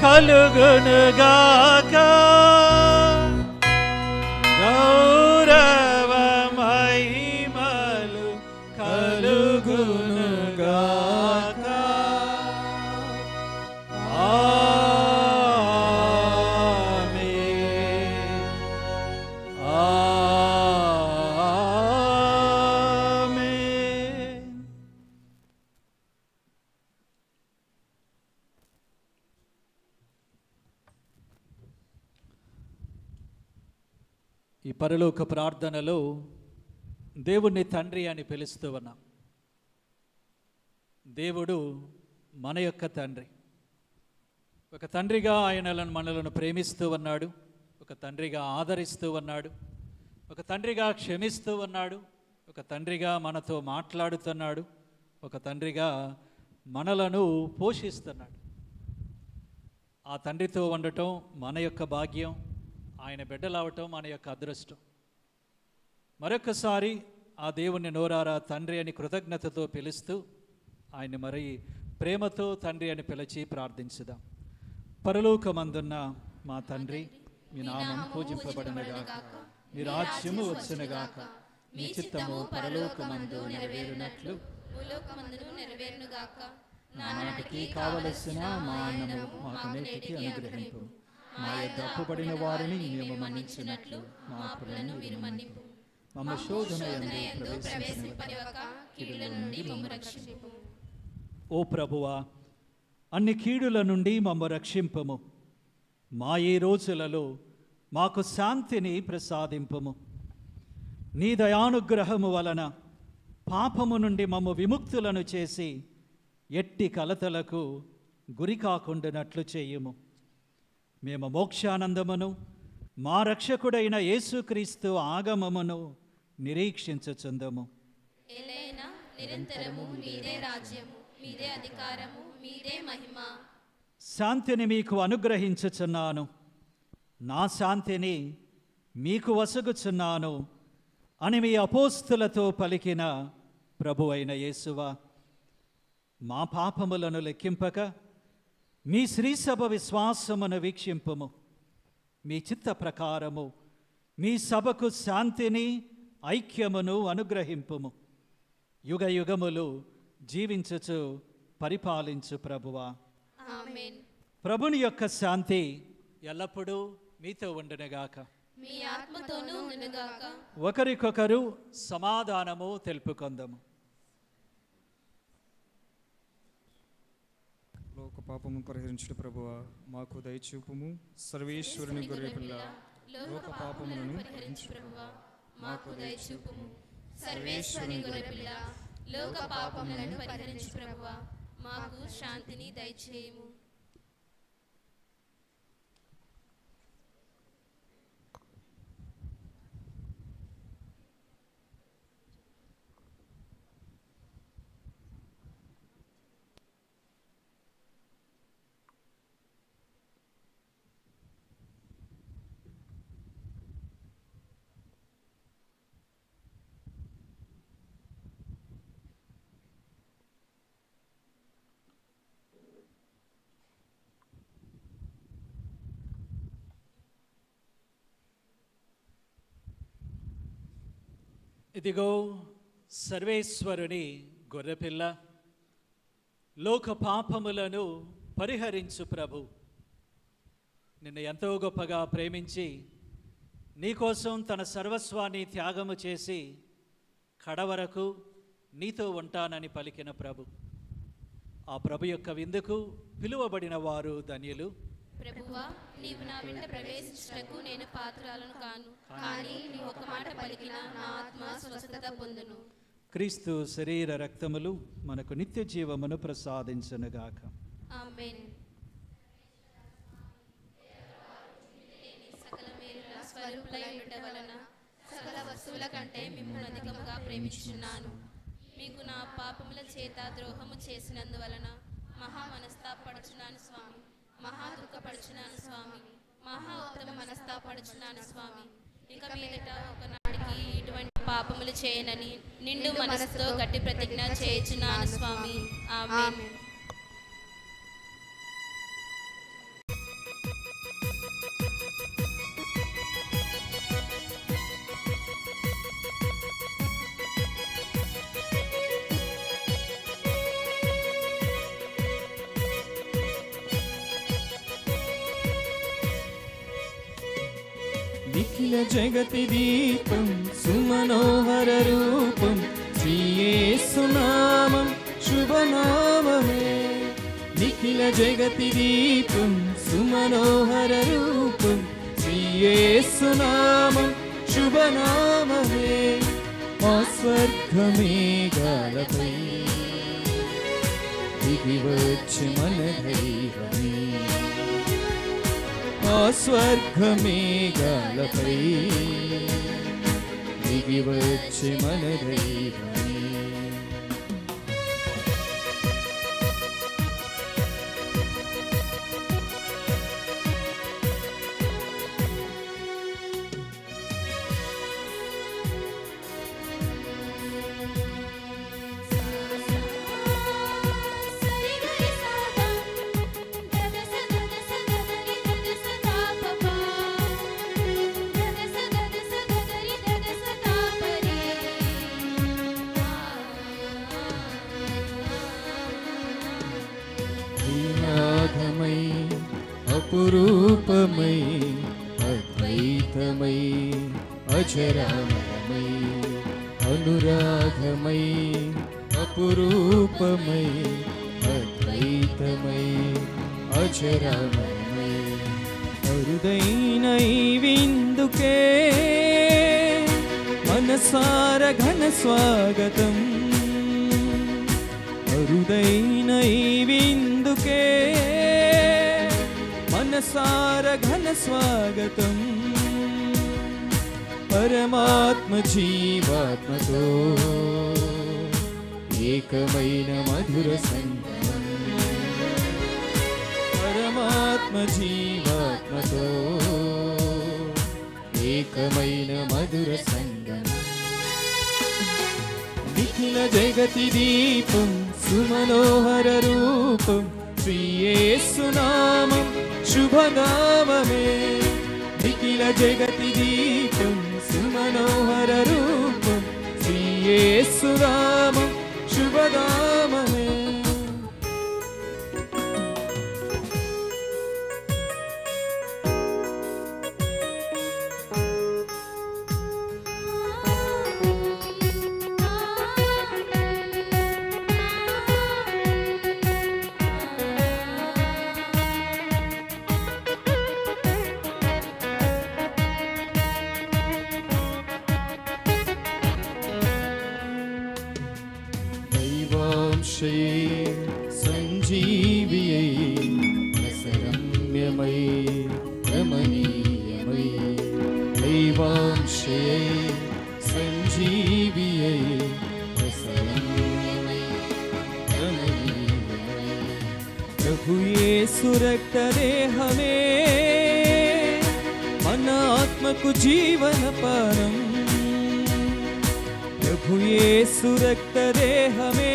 కలుగునుగాక. గౌరవ మహిమలు కలుగునుగాక. ఆమేన్. ఆమేన్. ఈ పరలోక ప్రార్థనలో దేవుణ్ణి తండ్రి అని పిలుస్తూ ఉన్నాం. దేవుడు మన యొక్క తండ్రి. ఒక తండ్రిగా ఆయన మనలను ప్రేమిస్తూ ఉన్నాడు, ఒక తండ్రిగా ఆదరిస్తూ ఉన్నాడు, ఒక తండ్రిగా క్షమిస్తూ ఉన్నాడు, ఒక తండ్రిగా మనతో మాట్లాడుతున్నాడు, ఒక తండ్రిగా మనలను పోషిస్తున్నాడు. ఆ తండ్రితో ఉండటం మన యొక్క భాగ్యం, ఆయన బిడ్డలవటం మన యొక్క అదృష్టం. మరొకసారి ఆ దేవుణ్ణి నోరారా తండ్రి అని కృతజ్ఞతతో పిలుస్తూ ఆయన్ని మరి ప్రేమతో తండ్రి అని పిలిచి ప్రార్థించుదాం. పరలోకమందున్న మా తండ్రి, మీ నామం పూజింపబడినగాక, మీ రాజ్యము వచ్చునుగాక, మీ చిత్తము పరలోకమందు నెరవేరునట్లు భూలోకమందును నెరవేరునుగాక. నానాటికి కావలసిన మా అన్నము మాకు నేటికి అనుగ్రహింపు. మా యొద్ద అప్పుబడిన వారిని మేము మన్నించినట్లు మా అప్పులను మీరు మన్నింపు. మమ్మ శోధన యందు ప్రవేశింపనివ్వక కీడుల నుండి మమ్ము రక్షింపు. ఓ ప్రభువా, అన్ని కీడుల నుండి మమ్మ రక్షింపము. మా ఈ రోజులలో మాకు శాంతిని ప్రసాదింపము. నీ దయానుగ్రహము వలన పాపము నుండి మమ్ము విముక్తులను చేసి ఎట్టి కలతలకు గురి కాకుండానట్లు చేయుము. మేము మోక్షానందమును మా రక్షకుడైన యేసుక్రీస్తు ఆగమమును నిరీక్షించుచుందము. ఏలైనా నిరంతరము మీదే రాజ్యము, మీదే అధికారము, మీదే మహిమ. శాంతిని మీకు అనుగ్రహించుచున్నాను, నా శాంతిని మీకు వసగుచున్నాను అని మీ అపోస్తులతో పలికిన ప్రభువైన యేసువా, మా పాపములను లెక్కింపక మీ శ్రీసభ విశ్వాసమును వీక్షింపుము. మీ చిత్త ప్రకారము మీ సభకు శాంతిని ఐక్యమును అనుగ్రహింపుము. యుగ యుగములు జీవించుచు పరిపాలించు ప్రభువా. ఆమేన్. ప్రభుని యొక్క శాంతి ఎల్లప్పుడూ మీతో ఉండునుగాక. మీ ఆత్మతోనూ ఉండునుగాక. ఒకరికొకరు సమాధానము తెలుపుకొందము. లోక పాపము పరిహరించుట ప్రభువా మాకు దయచూపుము. సర్వేశ్వరుని గొర్రెపిల్ల లోక పాపములను పరిహరించు ప్రభువా మాకు దయచూపుము. సర్వేశ్వరుని గొర్రెపిల్ల లోక పాపములను పరిహరించు ప్రభువా మాకు శాంతిని దయచేయము. ఇదిగో సర్వేశ్వరుని గొర్రెపిల్ల, లోక పాపములను పరిహరించు ప్రభు. నిన్ను ఎంతో గొప్పగా ప్రేమించి నీకోసం తన సర్వస్వాన్ని త్యాగము చేసి కడవరకు నీతో ఉంటానని పలికిన ప్రభు. ఆ ప్రభు యొక్క విందుకు పిలువబడిన వారు ధన్యులు. ప్రభువా నీవు నా వెంట ప్రవేశించుటకు నేను పాత్రాలను కాను, కానీ నీ ఒక మాట పలికిన నా ఆత్మ స్వస్థత పొందును. క్రీస్తు శరీర రక్తములు మనకు నిత్య జీవమును ప్రసాదించునుగాక. ఆమేన్. సకల మేలుల స్వరూపులై ఉండుట వలన సకల వస్తువుల కంటే మిమ్మును అధికముగా ప్రేమించుచున్నాను. మీకు నా పాపముల చేత ద్రోహము చేసినందువలన మహా మనస్తాపడుచున్నాను స్వామి, మహా దుఃఖపడుచున్నాను స్వామి, మహా ఉత్తమ మనస్తాపడుచున్నాను స్వామి. ఇక మీదట ఒకనాటికి ఇటువంటి పాపములు చేయనని నిండు మనసుతో గట్టి ప్రతిజ్ఞ చేయుచున్నాను స్వామి. ఆమేన్. నిఖిల జగతి దీపం సుమనోహర రూపం శ్రీ యేసు నామం శుభనామమే. నిఖిల జగతి దీపం సుమనోహర రూపం శ్రీ యేసు నామం శుభనామమే. ఆ స్వర్గమేఘాలపై దిగివచ్చి మన దైవమే. ఆ స్వర్గమేఘాలపై దిగివచ్చి మన దైవమే. శ్రీనాథమై అపురూపమై అద్వైతమై అజరామరమై అనురాగమై అపురూపమై అద్వైతమై అజరామరమై అరుదైన ఈ విందుకే మనసార ఘన స్వాగతం. అరుదైన ఈ విందుకే మనసార ఘన స్వాగతం. పరమాత్మ జీవాత్మతో ఏకమైన మధుర సంగమం. పరమాత్మ జీవాత్మతో ఏకమైన మధుర సంగమం. నిఖిల జగతి దీపం సుమనోహర రూపం శ్రీ యేసు నామం శుభనామమే. నిఖిల జగతి దీపం సుమనోహర రూపం శ్రీ యేసు నామం దైవాంశయే సంజీవియై రసరమ్యమై రమణీయమై దైవాంశయే సంజీవియై రసరమ్యమై రమణీయమై ప్రభు యేసు రక్త దేహమే మన ఆత్మకు జీవన పానం ప్రభు యేసు రక్త దేహమే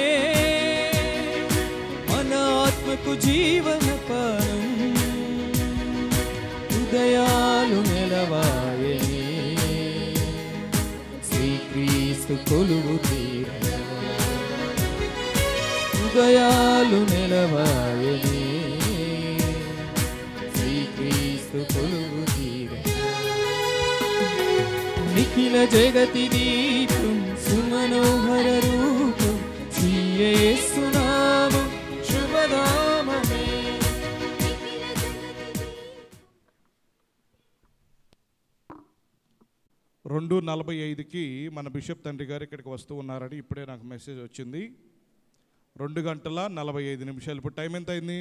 మన ఆత్మకు జీవన పానం హృదయాలు నెలవాయని శ్రీక్రీస్తు కొలువు తీరగా హృదయాలు నెలవాయని శ్రీక్రీస్తు కొలువు తీరగా నిఖిల జగతి దీపం సుమనోహర రూపం శ్రీ యేసు నామం శుభనామమే 2:45కి మన బిషప్ తండ్రి గారు ఇక్కడికి వస్తూ ఉన్నారని ఇప్పుడే నాకు మెసేజ్ వచ్చింది. 2:45 ఇప్పుడు టైం ఎంత అయింది?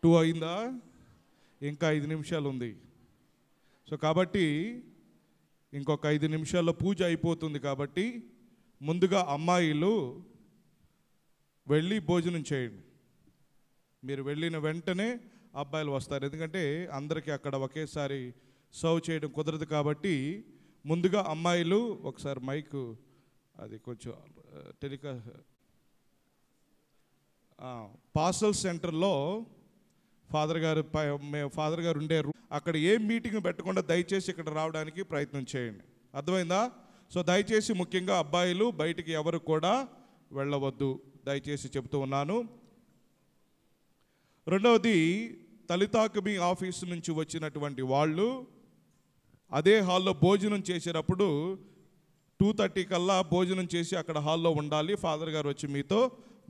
2 అయిందా? ఇంకా 5 నిమిషాలు ఉంది. సో కాబట్టి ఇంకొక 5 నిమిషాల్లో పూజ అయిపోతుంది. కాబట్టి ముందుగా అమ్మాయిలు వెళ్ళి భోజనం చేయండి. మీరు వెళ్ళిన వెంటనే అబ్బాయిలు వస్తారు. ఎందుకంటే అందరికీ అక్కడ ఒకేసారి సర్వ్ చేయడం కుదరదు. కాబట్టి ముందుగా అమ్మాయిలు ఒకసారి మైక్ అది కొంచెం పార్సల్ సెంటర్లో ఫాదర్ గారు ఉండే అక్కడ ఏ మీటింగ్ పెట్టకుండా దయచేసి ఇక్కడ రావడానికి ప్రయత్నం చేయండి. అర్థమైందా? సో దయచేసి ముఖ్యంగా అబ్బాయిలు బయటికి ఎవరు కూడా వెళ్ళవద్దు, దయచేసి చెప్తూ ఉన్నాను. రెండవది, తలితాకమీ ఆఫీసు నుంచి వచ్చినటువంటి వాళ్ళు అదే హాల్లో భోజనం చేసేటప్పుడు 2:30 కల్లా భోజనం చేసి అక్కడ హాల్లో ఉండాలి. ఫాదర్ గారు వచ్చి మీతో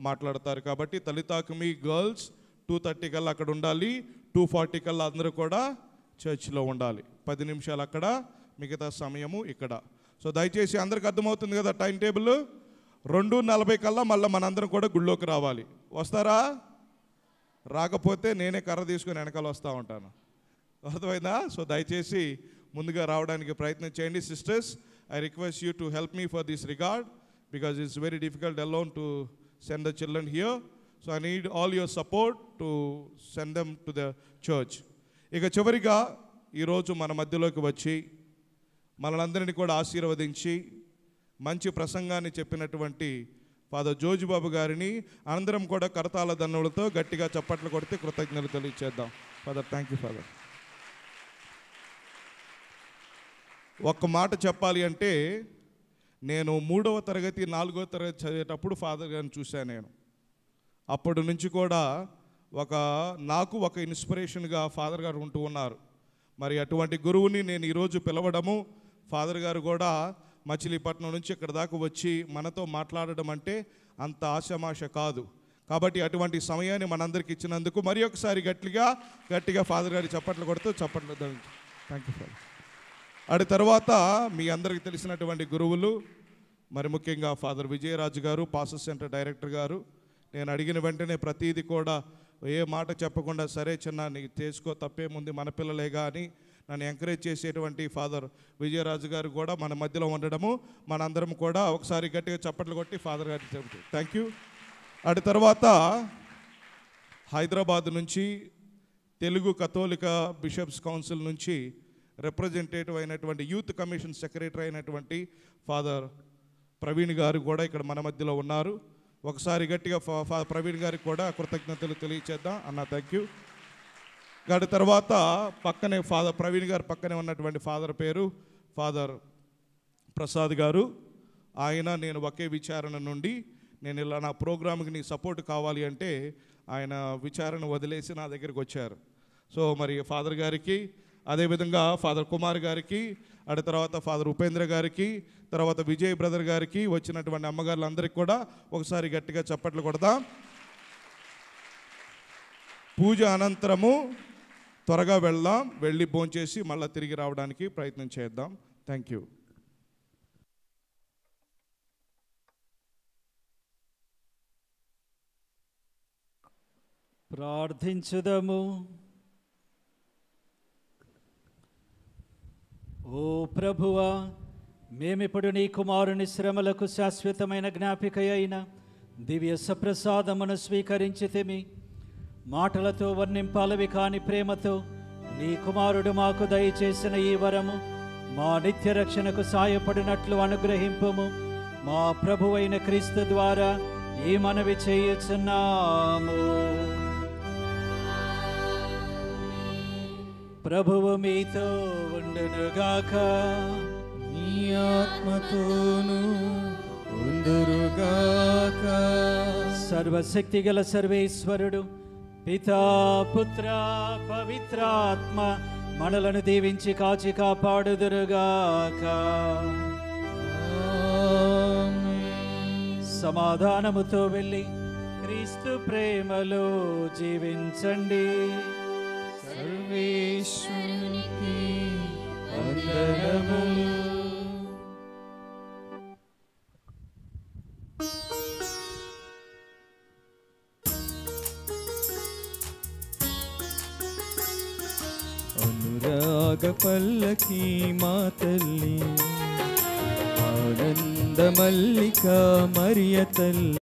మాట్లాడతారు. కాబట్టి తలితాకమీ గర్ల్స్ 2:30 కల్లా అక్కడ ఉండాలి. 2:40 కల్లా అందరూ కూడా చర్చ్లో ఉండాలి. 10 నిమిషాలు అక్కడ, మిగతా సమయము ఇక్కడ. సో దయచేసి అందరికి అర్థమవుతుంది కదా టైం టేబుల్. 2:40 కల్లా మళ్ళీ మనందరం కూడా గుళ్ళోకి రావాలి. వస్తారా? రాకపోతే నేనే కర్ర తీసుకొని వెనకాల వస్తూ ఉంటాను. అర్థమైందా? సో దయచేసి ముందుగా రావడానికి ప్రయత్నం చేయండి. Sisters, I request you to help me for this regard because it's very difficult alone to send the children here. So I need all your support to send them to the church. ఇక చివరిగా ఈరోజు మన మధ్యలోకి వచ్చి మనలందరినీ కూడా ఆశీర్వదించి మంచి ప్రసంగాన్ని చెప్పినటువంటి ఫాదర్ జోజిబాబు గారిని అందరం కూడా కరతాళ దండలతో గట్టిగా చప్పట్లు కొడితే కృతజ్ఞతలు తెలియచేద్దాం. Father, thank you father. ఒక్క మాట చెప్పాలి అంటే, నేను 3వ తరగతి 4వ తరగతి చదివేటప్పుడు ఫాదర్ గారిని చూశాను. నేను అప్పటి నుంచి కూడా నాకు ఒక ఇన్స్పిరేషన్గా ఫాదర్ గారు ఉంటూ ఉన్నారు. మరి అటువంటి గురువుని నేను ఈరోజు పిలవడము, ఫాదర్ గారు కూడా మచిలీపట్నం నుంచి ఇక్కడ దాకా వచ్చి మనతో మాట్లాడడం అంటే అంత ఆశమాష కాదు. కాబట్టి అటువంటి సమయాన్ని మనందరికి ఇచ్చినందుకు మరి ఒకసారి గట్టిగా ఫాదర్ గారి చప్పట్లు కొడుతూ చప్పట్లు. Thank you father. అటు తర్వాత మీ అందరికీ తెలిసినటువంటి గురువులు, మరి ముఖ్యంగా ఫాదర్ విజయరాజు గారు, పాస్టర్ సెంటర్ డైరెక్టర్ గారు. నేను అడిగిన వెంటనే ప్రతీది కూడా ఏ మాట చెప్పకుండా సరే చిన్న నీకు చేసుకో, తప్పేముంది, మన పిల్లలేగా అని నన్ను ఎంకరేజ్ చేసేటువంటి ఫాదర్ విజయరాజు గారు కూడా మన మధ్యలో ఉండడము, మనందరం కూడా ఒకసారి గట్టిగా చప్పట్లు కొట్టి ఫాదర్ గారికి చెబుతూ థ్యాంక్ యూ. అటు తర్వాత హైదరాబాద్ నుంచి తెలుగు కథోలిక బిషప్స్ కౌన్సిల్ నుంచి రిప్రజెంటేటివ్ అయినటువంటి యూత్ కమిషన్ సెక్రటరీ అయినటువంటి ఫాదర్ ప్రవీణ్ గారు కూడా ఇక్కడ మన మధ్యలో ఉన్నారు. ఒకసారి గట్టిగా ప్రవీణ్ గారికి కూడా కృతజ్ఞతలు తెలియచేద్దాం అన్న. Thank you. దాని తర్వాత పక్కనే ఫాదర్ ప్రవీణ్ గారు పక్కనే ఉన్నటువంటి ఫాదర్ పేరు ఫాదర్ ప్రసాద్ గారు. ఆయన నేను ఒకే విచారణ నుండి నేను ఇలా నా ప్రోగ్రామ్కి నీ సపోర్ట్ కావాలి అంటే ఆయన విచారణ వదిలేసి నా దగ్గరికి వచ్చారు. సో మరి ఫాదర్ గారికి, అదేవిధంగా ఫాదర్ కుమార్ గారికి, అటు తర్వాత ఫాదర్ ఉపేంద్ర గారికి, తర్వాత విజయ్ బ్రదర్ గారికి, వచ్చినటువంటి అమ్మగారులందరికీ కూడా ఒకసారి గట్టిగా చప్పట్లు కొడదాం. పూజ అనంతరము త్వరగా వెళ్ళి భోంచేసి మళ్ళీ తిరిగి రావడానికి ప్రయత్నం చేద్దాం. Thank you. ప్రార్థించుదము. ఓ ప్రభువా, మేమిప్పుడు నీ కుమారుని శ్రమలకు శాశ్వతమైన జ్ఞాపిక అయిన దివ్య సప్రసాదమును స్వీకరించితిమి. మాటలతో వర్ణింపాలవి కాని ప్రేమతో నీ కుమారుడు మాకు దయచేసిన ఈ వరము మా నిత్య రక్షణకు సాయపడినట్లు అనుగ్రహింపుము. మా ప్రభువైన క్రీస్తు ద్వారా ఈ మనవి చేయుచున్నాము. ప్రభువు మీతో ఉండునుగాక. నీ ఆత్మతోను ఉండురుగాక. సర్వశక్తి గల సర్వేశ్వరుడు పితా, పుత్ర, పవిత్రాత్మ మనలను దీవించి కాచి కాపాడుదురుగాక. సమాధానముతో వెళ్ళి క్రీస్తు ప్రేమలో జీవించండి. సర్వేశ్వరునికి వందనములు. అనురాగ పల్లకి మా తల్లి, ఆనంద మల్లిక మరియ తల్లి.